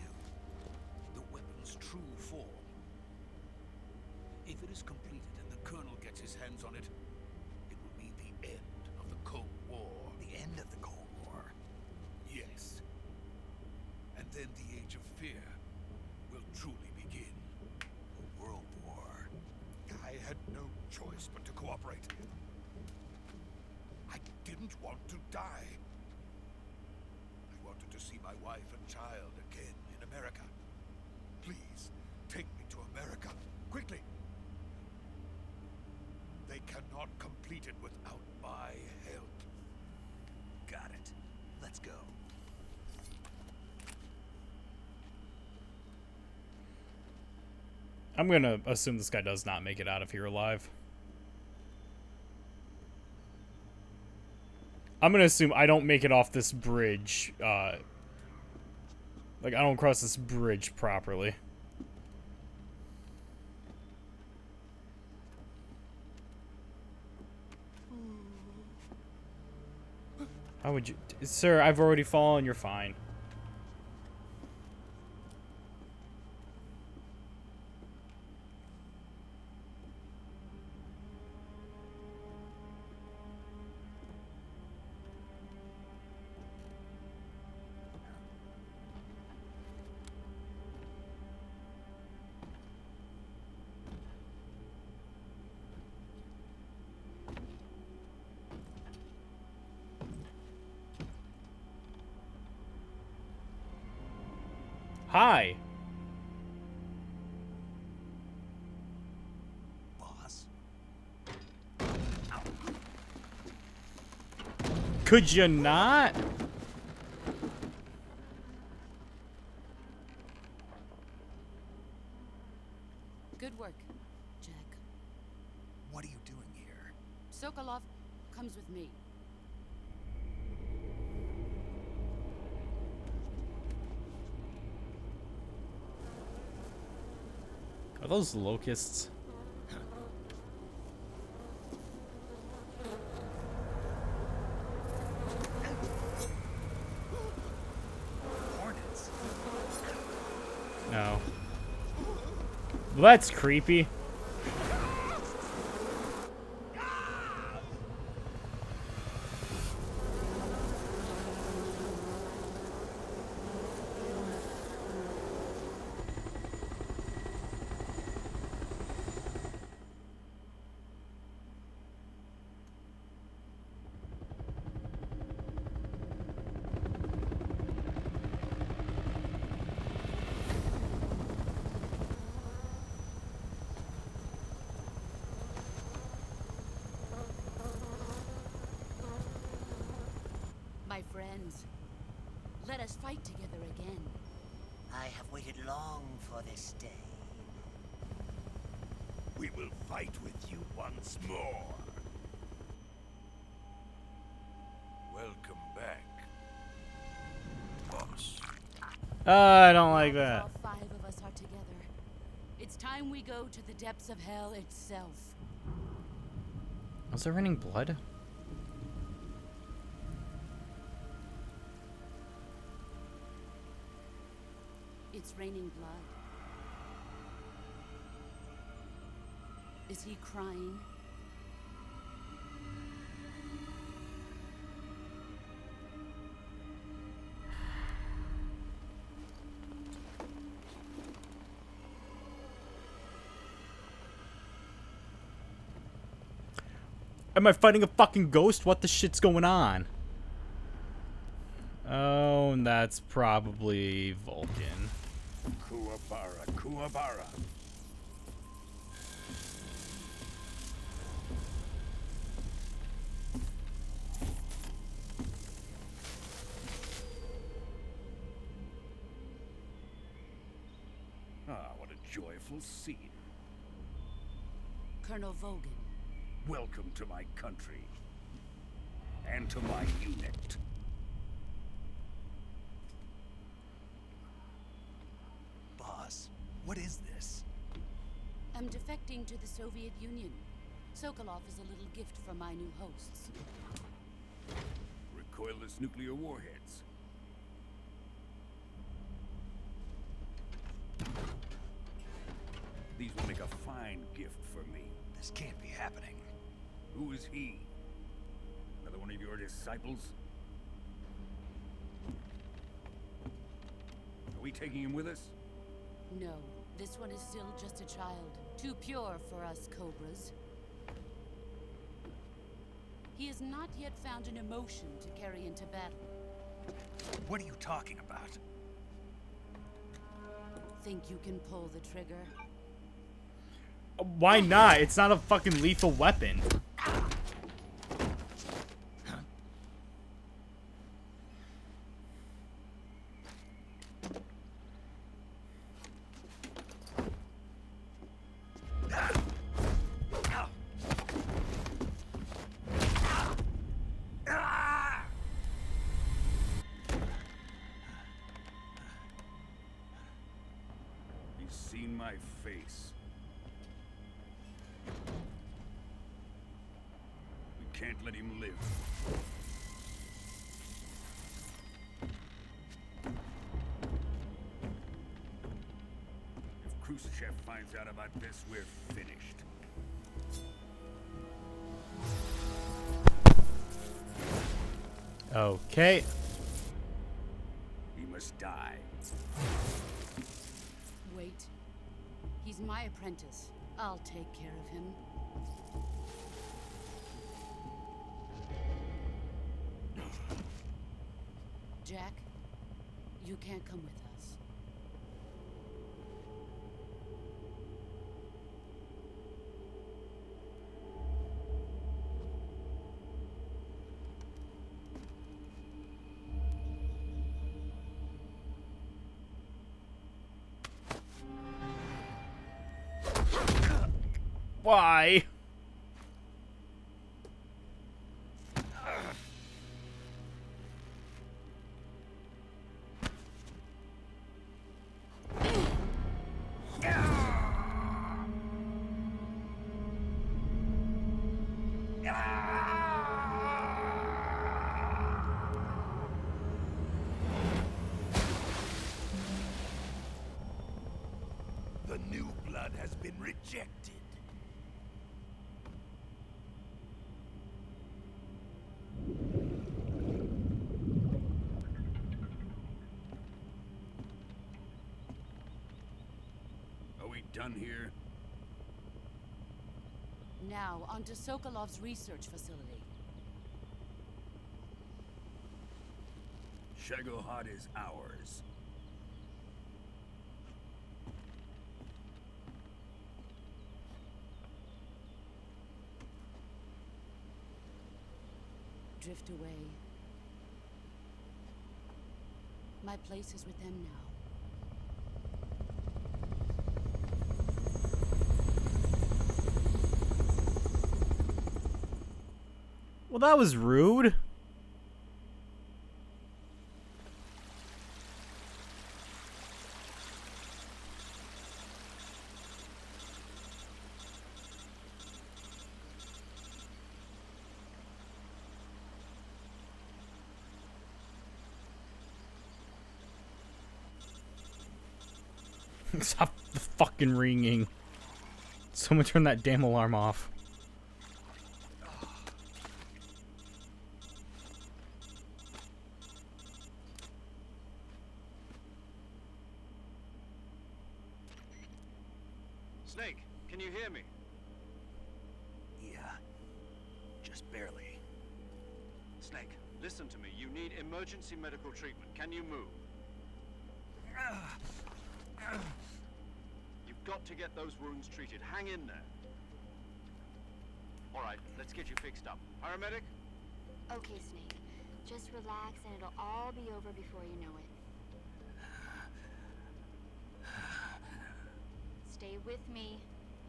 The weapon's true form. If it is completed and the Colonel gets his hands on it, it will mean the end of the Cold War.
The end of the Cold War?
Yes. And then the Age of Fear will truly begin.
A world war.
I had no choice but to cooperate. I didn't want to die. I wanted to see my wife and child again in America. Please, take me to America, quickly. They cannot complete it without my help.
Got it. Let's go.
I'm gonna assume this guy does not make it out of here alive. I'm gonna assume I don't make it off this bridge. Like, I don't cross this bridge properly. How would you... Sir, I've already fallen. You're fine. Hi.
Boss?
Could you not?
Good work, Jack.
What are you doing here?
Sokolov comes with me.
Are those locusts?
Hornets?
No. Well, that's creepy.
My friends, let us fight together again.
I have waited long for this day.
We will fight with you once more. Welcome back, boss.
I don't like
Now
that.
all 5 of us are together. It's time we go to the depths of hell itself.
Was there raining blood?
It's raining blood. Is he crying?
Am I fighting a fucking ghost? What the shit's going on? Oh, and that's probably Vulcan.
Kuwabara, Kuwabara. Ah, what a joyful scene.
Colonel Vogan.
Welcome to my country. And to my unit.
What is this?
I'm defecting to the Soviet Union. Sokolov is a little gift from my new hosts.
Recoilless nuclear warheads. These will make a fine gift for me.
This can't be happening.
Who is he? Another one of your disciples? Are we taking him with us?
No, this one is still just a child. Too pure for us Cobras. He has not yet found an emotion to carry into battle.
What are you talking about?
Think you can pull the trigger?
Why not? It's not a fucking lethal weapon.
He's seen my face. We can't let him live. If Khrushchev finds out about this, we're finished.
Okay.
He must die.
Wait. He's my apprentice. I'll take care of him. Jack, you can't come with us.
Why?
The new blood has been rejected.
Are we done here?
Now, onto Sokolov's research facility.
Shagohod is ours.
Drift away. My place is with them now.
Well, that was rude. Stop the fucking ringing. Someone turn that damn alarm off.
Snake, can you hear me?
Yeah, just barely.
Snake, listen to me. You need emergency medical treatment. Can you move? You've got to get those wounds treated. Hang in there. All right, let's get you fixed up. Paramedic?
Okay, Snake. Just relax and it'll all be over before you know it. Stay with me.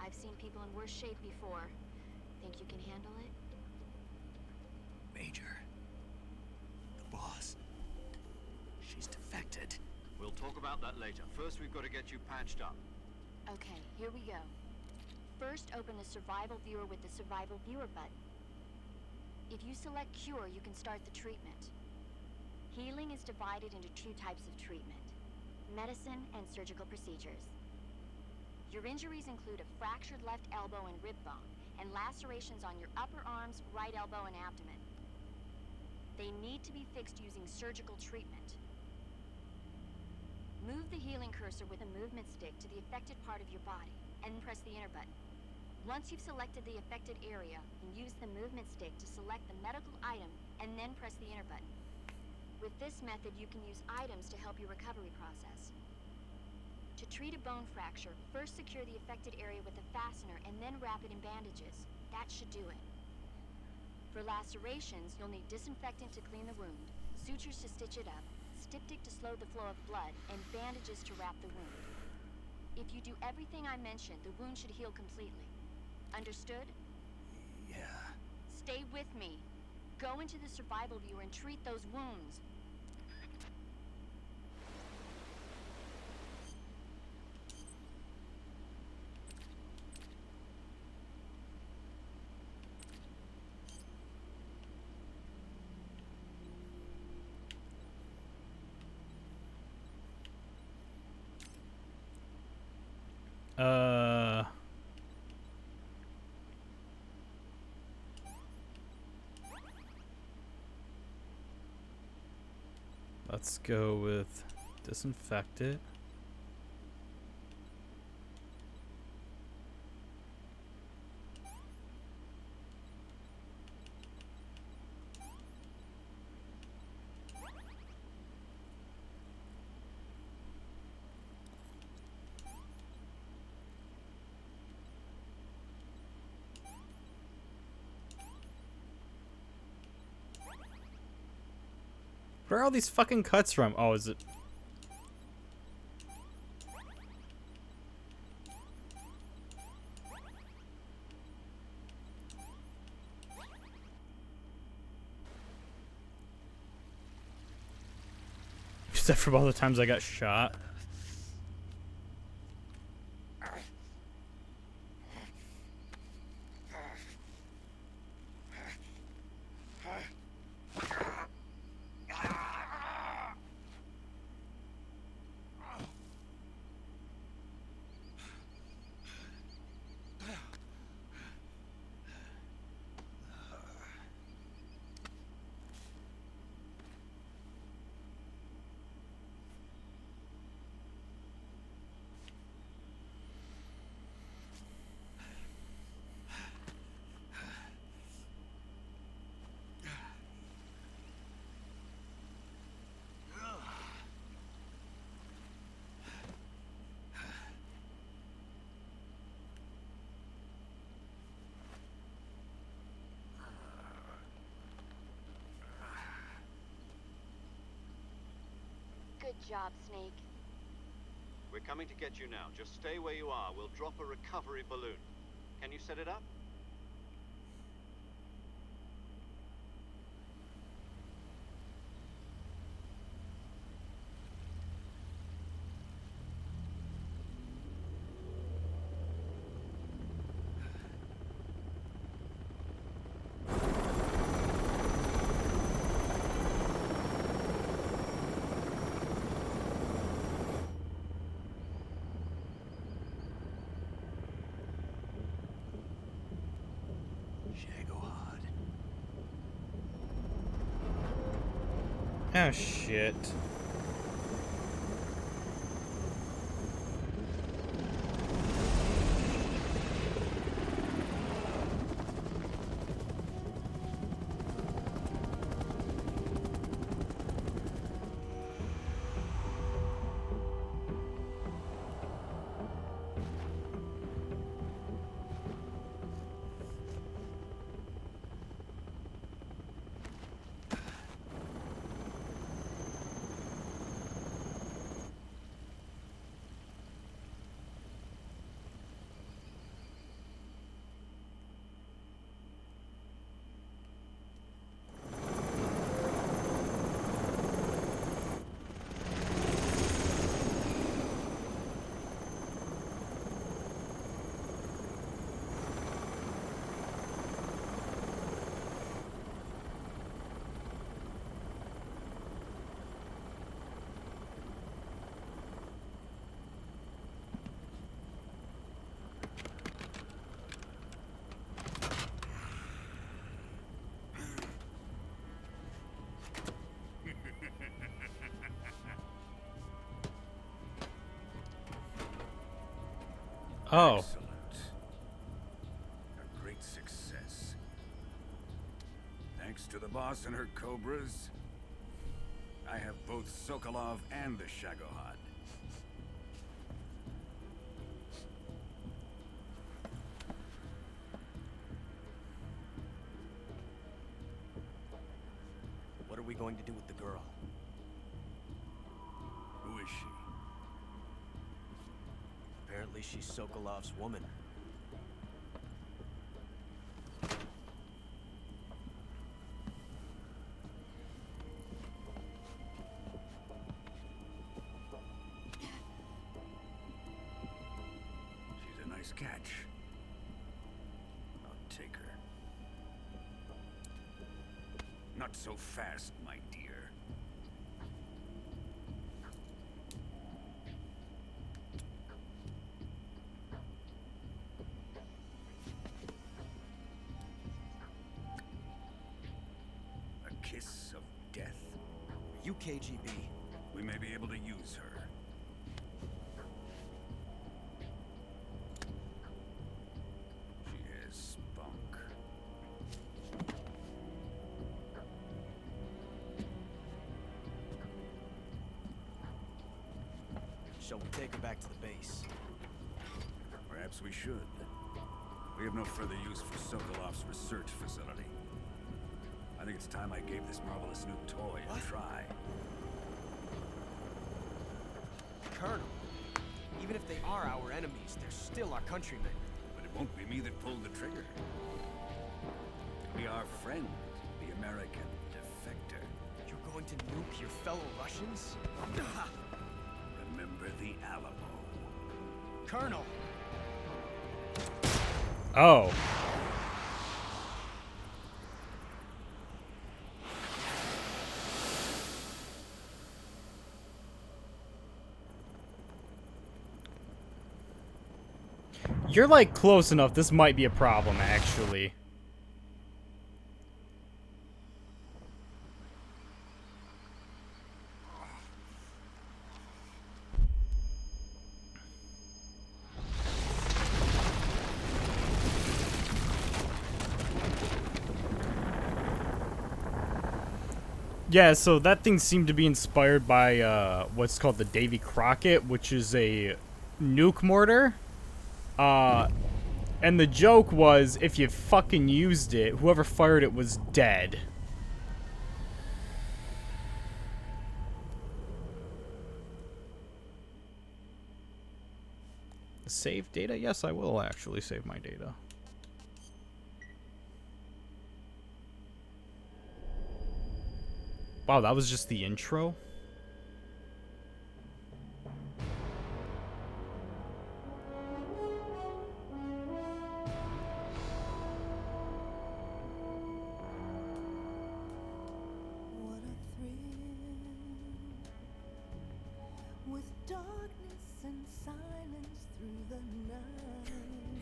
I've seen people in worse shape before. Think you can handle it?
Major. The boss. She's defected.
We'll talk about that later. First, we've got to get you patched up.
here we go. First, open the survival viewer with the survival viewer button. If you select cure, you can start the treatment. Healing is divided into two types of treatment: medicine and surgical procedures. Your injuries include a fractured left elbow and rib bone, and lacerations on your upper arms, right elbow, and abdomen. They need to be fixed using surgical treatment. Move the healing cursor with a movement stick to the affected part of your body, and press the enter button. Once you've selected the affected area, use the movement stick to select the medical item, and then press the enter button. With this method, you can use items to help your recovery process. To treat a bone fracture, first secure the affected area with a fastener and then wrap it in bandages. That should do it. For lacerations, you'll need disinfectant to clean the wound, sutures to stitch it up, styptic to slow the flow of blood, and bandages to wrap the wound. If you do everything I mentioned, the wound should heal completely. Understood?
Yeah.
Stay with me. Go into the survival viewer and treat those wounds.
Let's go with disinfect it. Where are all these fucking cuts from? Oh, is it? Except for all the times I got shot.
Good job, Snake.
We're coming to get you now. Just stay where you are. We'll drop a recovery balloon. Can you set it up?
Oh shit. Oh.
Excellent. A great success. Thanks to the boss and her cobras, I have both Sokolov and the Shagohod.
What are we going to do with the girl?
Who is she?
Apparently she's Sokolov's woman.
She's a nice catch. I'll take her. Not so fast, my dear. A kiss of death.
You KGB.
We may be able to use her. She has spunk.
Shall we take her back to the base?
Perhaps we should. We have no further use for Sokolov's research facility. I think it's time I gave this marvelous new toy a try.
Colonel, even if they are our enemies, they're still our countrymen.
But it won't be me that pulled the trigger. It'll be our friend, the American defector.
You're going to nuke your fellow Russians?
Remember the Alamo.
Colonel!
Oh. You're like close enough. This might be a problem, actually. Yeah, so that thing seemed to be inspired by what's called the Davy Crockett, which is a nuke mortar. And the joke was, if you fucking used it, whoever fired it was dead. Save data? Yes, I will actually save my data. Wow, that was just the intro?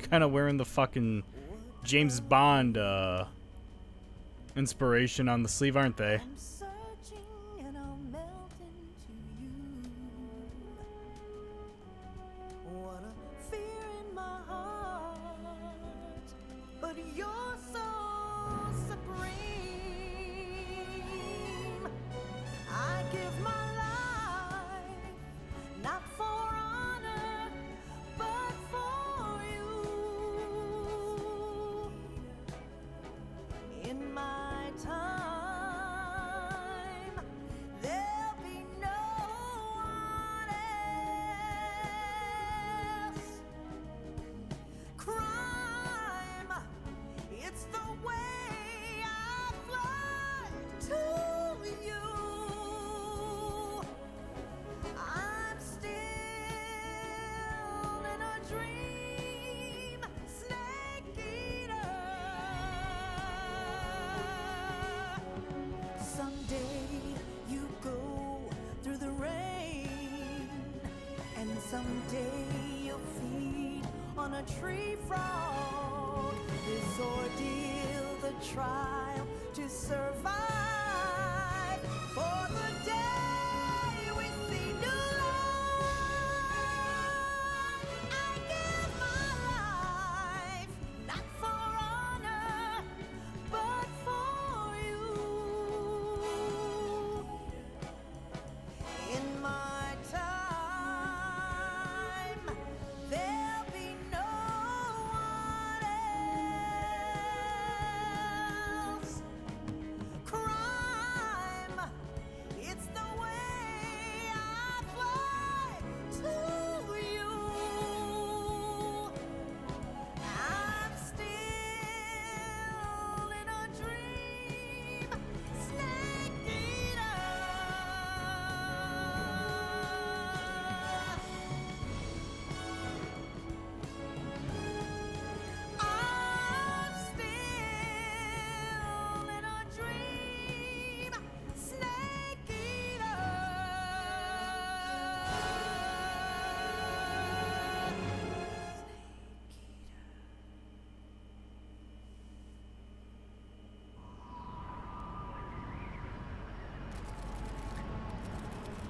Kind of wearing the fucking James Bond inspiration on the sleeve, aren't they?
Someday you'll feed on a tree frog. This ordeal, the trial to survive. For the day we see new life, I give my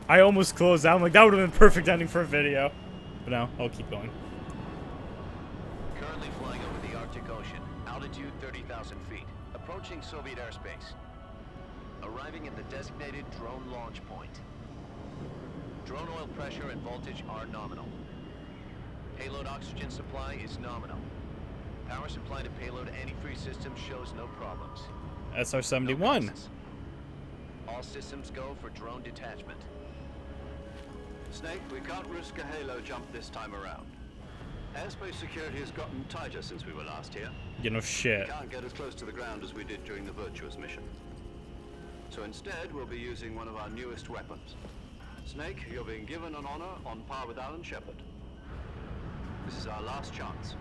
I almost closed out. I'm like, that would have been perfect ending for a video. But no, I'll keep going.
Currently flying over the Arctic Ocean. Altitude 30,000 feet. Approaching Soviet airspace. Arriving at the designated drone launch point. Drone oil pressure and voltage are nominal. Payload oxygen supply is nominal. Power supply to payload antifreeze system shows no problems.
SR-71.
No. All systems go for drone detachment.
Snake, we can't risk a halo jump this time around. Airspace security has gotten tighter since we were last here.
You know, shit.
We can't get as close to the ground as we did during the Virtuous mission. So instead, we'll be using one of our newest weapons. Snake, you're being given an honor on par with Alan Shepard. This is our last chance.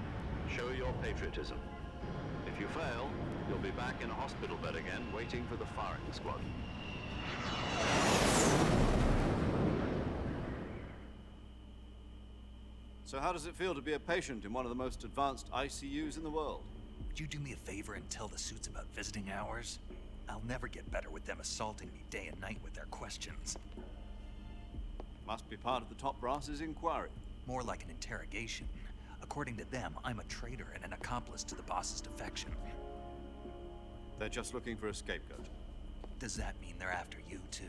Show your patriotism. If you fail, you'll be back in a hospital bed again, waiting for the firing squad. So how does it feel to be a patient in one of the most advanced ICUs in the world?
Would you do me a favor and tell the suits about visiting hours? I'll never get better with them assaulting me day and night with their questions.
Must be part of the top brass's inquiry.
More like an interrogation. According to them, I'm a traitor and an accomplice to the boss's defection.
They're just looking for a scapegoat.
Does that mean they're after you, too?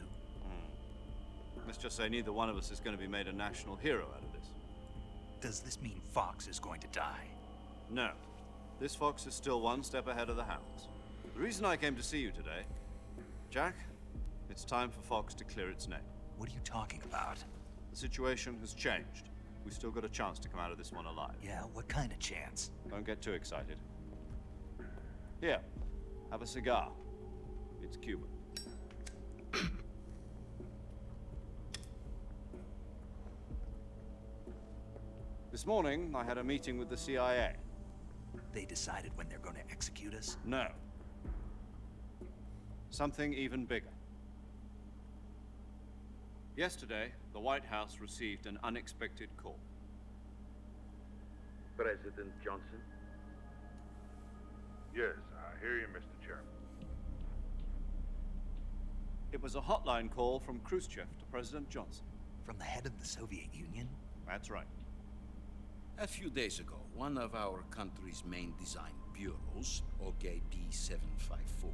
Let's just say neither one of us is going to be made a national hero out of this.
Does this mean Fox is going to die?
No. This Fox is still one step ahead of the Hounds. The reason I came to see you today, Jack, it's time for Fox to clear its name.
What are you talking about?
The situation has changed. We've still got a chance to come out of this one alive.
Yeah, what kind of chance?
Don't get too excited. Here, have a cigar. It's Cuban. This morning, I had a meeting with the CIA.
They decided when they're going to execute us?
No. Something even bigger. Yesterday, the White House received an unexpected call.
President Johnson? Yes, I hear you, Mr. Chairman.
It was a hotline call from Khrushchev to President Johnson.
From the head of the Soviet Union?
That's right.
A few days ago, one of our country's main design bureaus, OKB-754,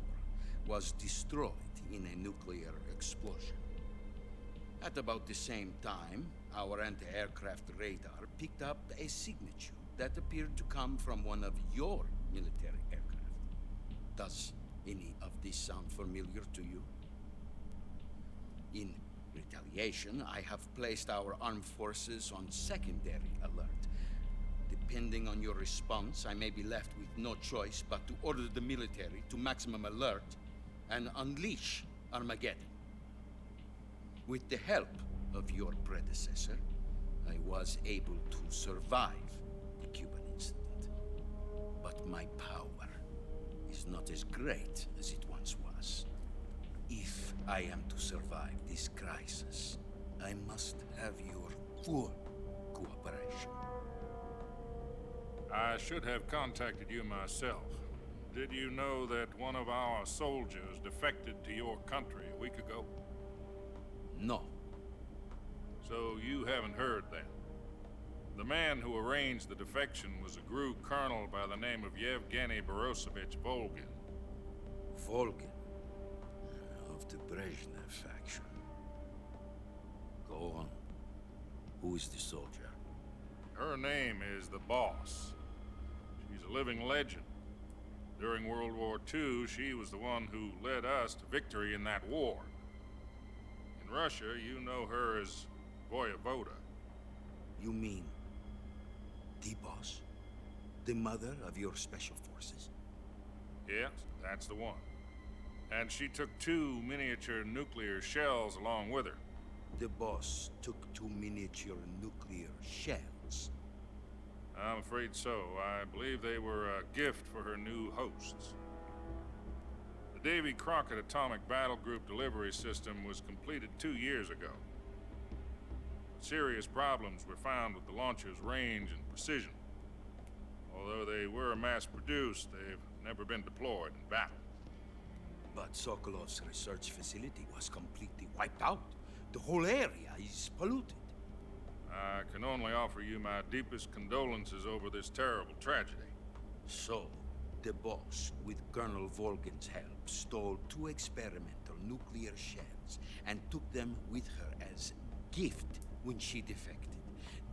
was destroyed in a nuclear explosion. At about the same time, our anti-aircraft radar picked up a signature that appeared to come from one of your military aircraft. Does any of this sound familiar to you? In retaliation, I have placed our armed forces on secondary alert. Depending on your response, I may be left with no choice but to order the military to maximum alert and unleash Armageddon. With the help of your predecessor, I was able to survive the Cuban incident. But my power is not as great as it once was. If I am to survive this crisis, I must have your full cooperation.
I should have contacted you myself. Did you know that one of our soldiers defected to your country a week ago?
No.
So you haven't heard then. The man who arranged the defection was a GRU colonel by the name of Yevgeny Borosovich Volgin.
Volgin? Of the Brezhnev faction. Go on. Who is the soldier?
Her name is the Boss. She's a living legend. During World War II, she was the one who led us to victory in that war. In Russia, you know her as Voyevoda.
You mean the Boss? The mother of your special forces?
Yes, that's the one. And she took 2 miniature nuclear shells along with her.
The Boss took 2 miniature nuclear shells?
I'm afraid so. I believe they were a gift for her new hosts. The Davy Crockett Atomic Battle Group delivery system was completed 2 years ago. Serious problems were found with the launcher's range and precision. Although they were mass-produced, they've never been deployed in battle.
But Sokolov's research facility was completely wiped out The whole area is polluted.
I can only offer you my deepest condolences over this terrible tragedy.
So, the boss, with Colonel Volgin's help, stole 2 experimental nuclear shells and took them with her as gift when she defected.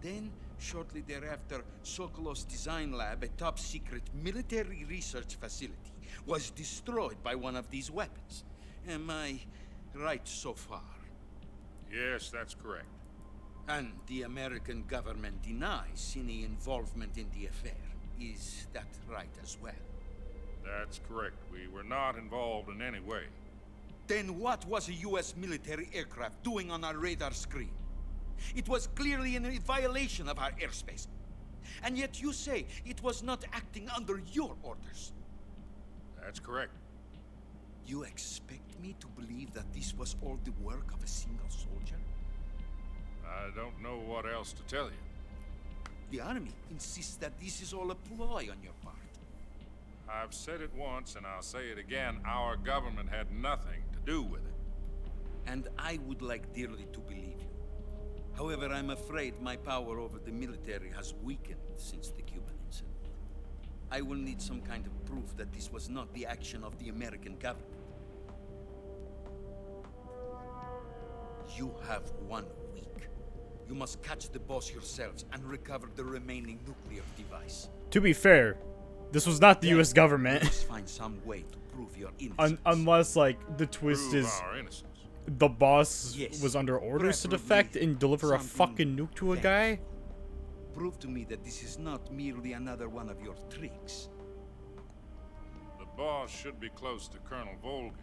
Then, shortly thereafter, Sokolov's design lab, a top-secret military research facility, was destroyed by one of these weapons. Am I right so far?
Yes, that's correct.
And the American government denies any involvement in the affair. Is that right as well?
That's correct. We were not involved in any way.
Then what was a U.S. military aircraft doing on our radar screen? It was clearly in a violation of our airspace. And yet you say it was not acting under your orders.
That's correct.
You expect me to believe that this was all the work of a single soldier?
I don't know what else to tell you.
The army insists that this is all a ploy on your part.
I've said it once and I'll say it again. Our government had nothing to do with it.
And I would like dearly to believe you. However, I'm afraid my power over the military has weakened since the Cuban incident. I will need some kind of proof that this was not the action of the American government. You have 1 week. You must catch the boss yourselves and recover the remaining nuclear device.
To be fair, this was not the U.S. government.
You must find some way to prove your innocence.
Unless, like, the twist
Prove
is
our innocence.
the boss
Yes.
was under orders to
Preferably
defect and deliver a
something
fucking nuke to a
tangible.
guy.
Prove to me that this is not merely another one of your tricks.
The boss should be close to Colonel Volgin.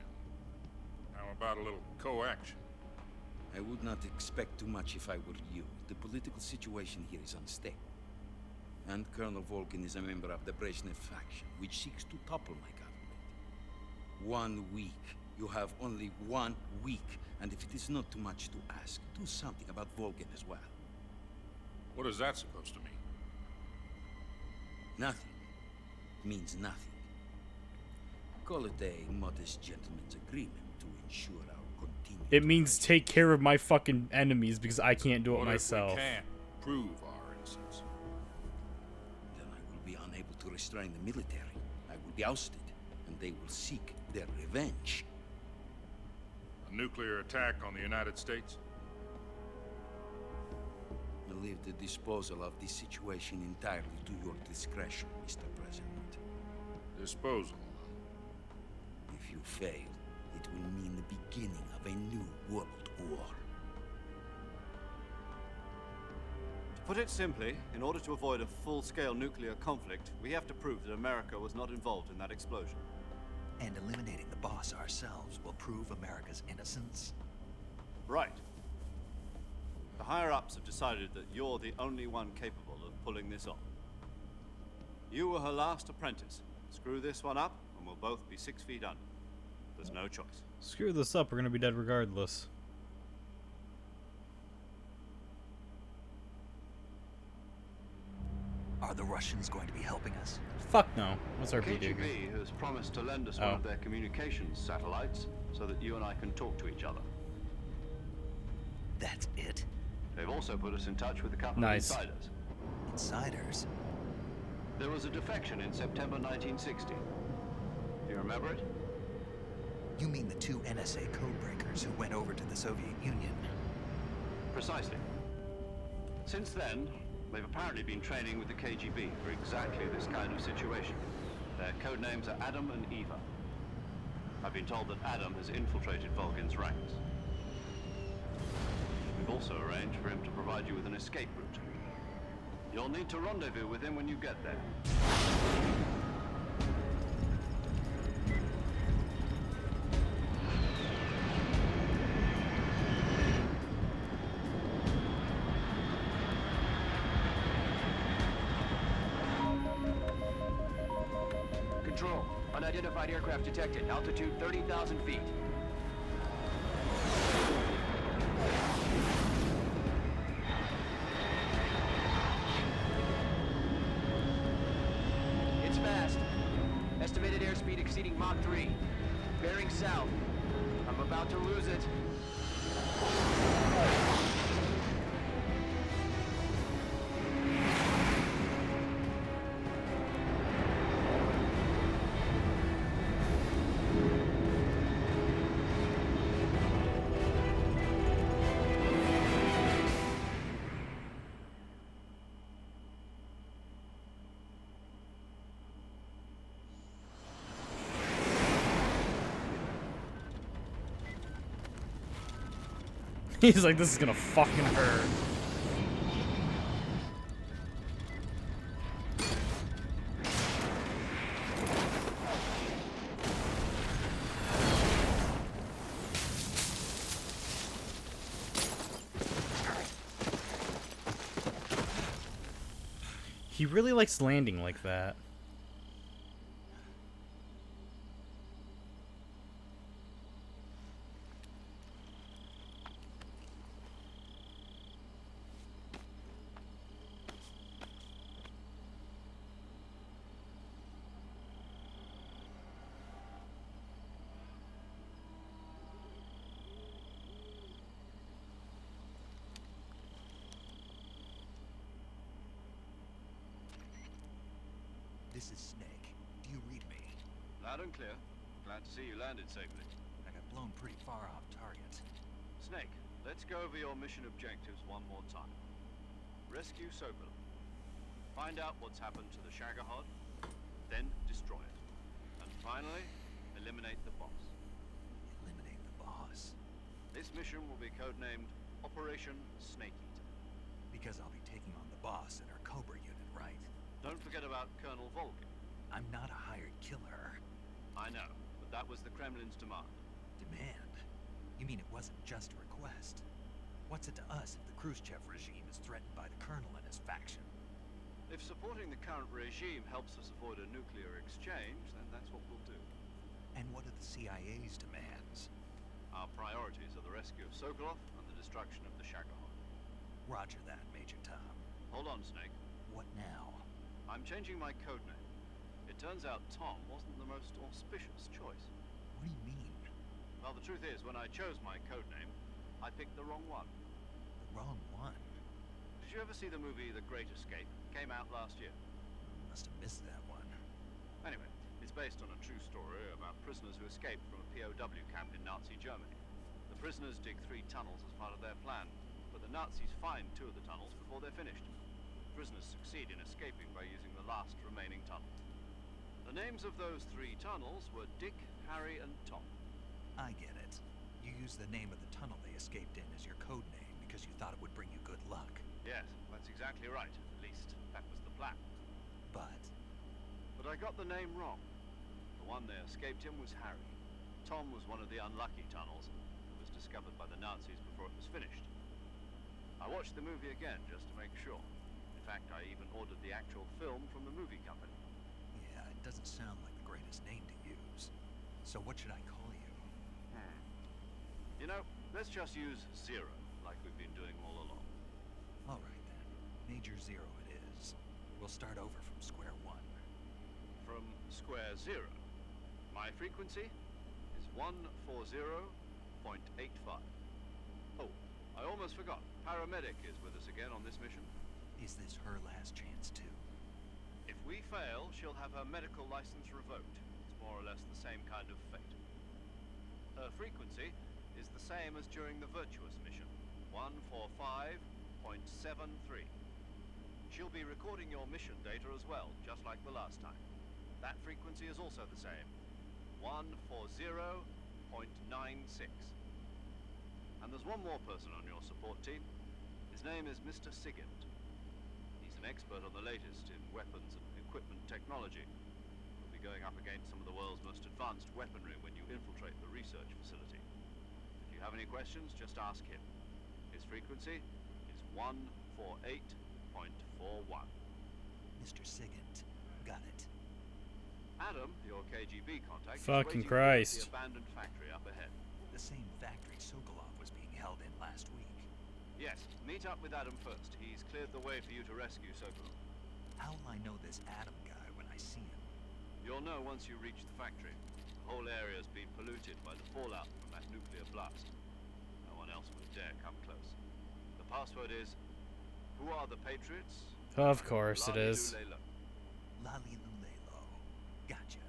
How about a little co-action?
I would not expect too much if I were you. The political situation here is unstable. And Colonel Volgin is a member of the Brezhnev faction, which seeks to topple my government. 1 week. You have only 1 week. And if it is not too much to ask, do something about Volgin as well.
What is that supposed to mean?
Nothing. Means nothing. Call it a modest gentleman's agreement to ensure our continued...
It means take care of my fucking enemies because I can't do it
What
myself.
if we can't prove our innocence?
Then I will be unable to restrain the military. I will be ousted, and they will seek their revenge.
A nuclear attack on the United States?
I leave the disposal of this situation entirely to your discretion, Mr. President.
Disposal.
If you fail, it will mean the beginning of a new world war.
To put it simply, in order to avoid a full-scale nuclear conflict, we have to prove that America was not involved in that explosion.
And eliminating the boss ourselves will prove America's innocence?
Right. The higher-ups have decided that you're the only one capable of pulling this off. You were her last apprentice. Screw this one up, and we'll both be 6 feet under. There's no choice.
Screw this up, we're gonna be dead regardless.
Are the Russians going to be helping us?
Fuck no. What's our BD?
KGB has promised to lend us one of their communications satellites so that you and I can talk to each other.
That's it?
They've also put us in touch with a couple
Nice.
of insiders.
Insiders?
There was a defection in September 1960. Do you remember it?
You mean the 2 NSA codebreakers who went over to the Soviet Union?
Precisely. Since then, they've apparently been training with the KGB for exactly this kind of situation. Their code names are Adam and Eva. I've been told that Adam has infiltrated Volgin's ranks. We've also arranged for him to provide you with an escape route. You'll need to rendezvous with him when you get there.
Control. Unidentified aircraft detected. Altitude 30,000 feet. It's fast. Estimated airspeed exceeding Mach 3. Bearing south. I'm about to lose it.
He's like, this is gonna fucking hurt. He really likes landing like that.
This is Snake. Do you read me?
Loud and clear. Glad to see you landed safely.
I got blown pretty far off target.
Snake, let's go over your mission objectives one more time. Rescue Sokolov. Find out what's happened to the Shagohod, then destroy it. And finally, eliminate the boss.
Eliminate the boss?
This mission will be codenamed Operation Snake Eater.
Because I'll be taking on the boss in our Cobra unit, right?
Don't forget about Colonel Volkin.
I'm not a hired killer.
I know, but that was the Kremlin's demand.
Demand? You mean it wasn't just a request? What's it to us if the Khrushchev regime is threatened by the Colonel and his faction?
If supporting the current regime helps us avoid a nuclear exchange, then that's what we'll do.
And what are the CIA's demands?
Our priorities are the rescue of Sokolov and the destruction of the Shagohod.
Roger that, Major Tom.
Hold on, Snake.
What now?
I'm changing my codename. It turns out Tom wasn't the most auspicious choice.
What do you mean?
Well, the truth is, when I chose my codename, I picked the wrong one.
The wrong one?
Did you ever see the movie The Great Escape? Came out last year.
Must have missed that one.
Anyway, it's based on a true story about prisoners who escaped from a POW camp in Nazi Germany. The prisoners dig 3 tunnels as part of their plan, but the Nazis find 2 of the tunnels before they're finished. Prisoners succeed in escaping by using the last remaining tunnel. The names of those 3 tunnels were Dick, Harry, and Tom.
I get it. You used the name of the tunnel they escaped in as your code name because you thought it would bring you good luck.
Yes, that's exactly right. At least, that was the plan.
But
I got the name wrong. The one they escaped in was Harry. Tom was one of the unlucky tunnels. It was discovered by the Nazis before it was finished. I watched the movie again just to make sure. In fact, I even ordered the actual film from the movie company.
yeah, it doesn't sound like the greatest name to use. So what should I call you?
You know, let's just use Zero, like we've been doing all along.
All right then. Major Zero it is. We'll start over from square one.
From square zero. My frequency is 140.85. Oh, I almost forgot. Paramedic is with us again on this mission.
Is this her last chance too?
If we fail, she'll have her medical license revoked. It's more or less the same kind of fate. Her frequency is the same as during the Virtuous mission, 145.73. She'll be recording your mission data as well, just like the last time. That frequency is also the same, 140.96. And there's one more person on your support team. His name is Mr. Sigint. He's an expert on the latest in weapons and equipment technology. You'll be going up against some of the world's most advanced weaponry when you infiltrate the research facility. If you have any questions, just ask him. His frequency is 148.41.
Mr. Sigint. Got it.
Adam, your KGB contact,
Fucking
is waiting
Christ.
at the abandoned factory up ahead.
The same factory Sokolov was being held in last week.
Yes, meet up with Adam first. He's cleared the way for you to rescue Sokolov.
How will I know this Adam guy when I see him?
You'll know once you reach the factory. The whole area's been polluted by the fallout from that nuclear blast. No one else would dare come close. The password is, who are the Patriots?
Of course it is.
Lali Lulelo. Gotcha.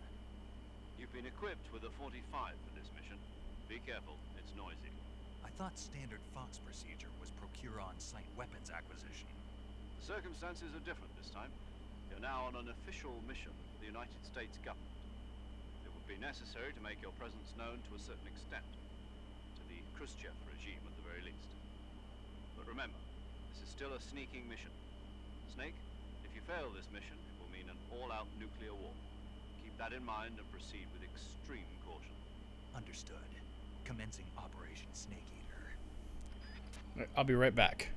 You've been equipped with a 45 for this mission. Be careful, it's noisy.
I thought standard Fox procedure was procure on-site weapons acquisition.
The circumstances are different this time. You're now on an official mission for the United States government. It would be necessary to make your presence known to a certain extent. To the Khrushchev regime at the very least. But remember, this is still a sneaking mission. Snake, if you fail this mission, it will mean an all-out nuclear war. Keep that in mind and proceed with extreme caution.
Understood. Commencing Operation Snake Eater.
I'll be right back.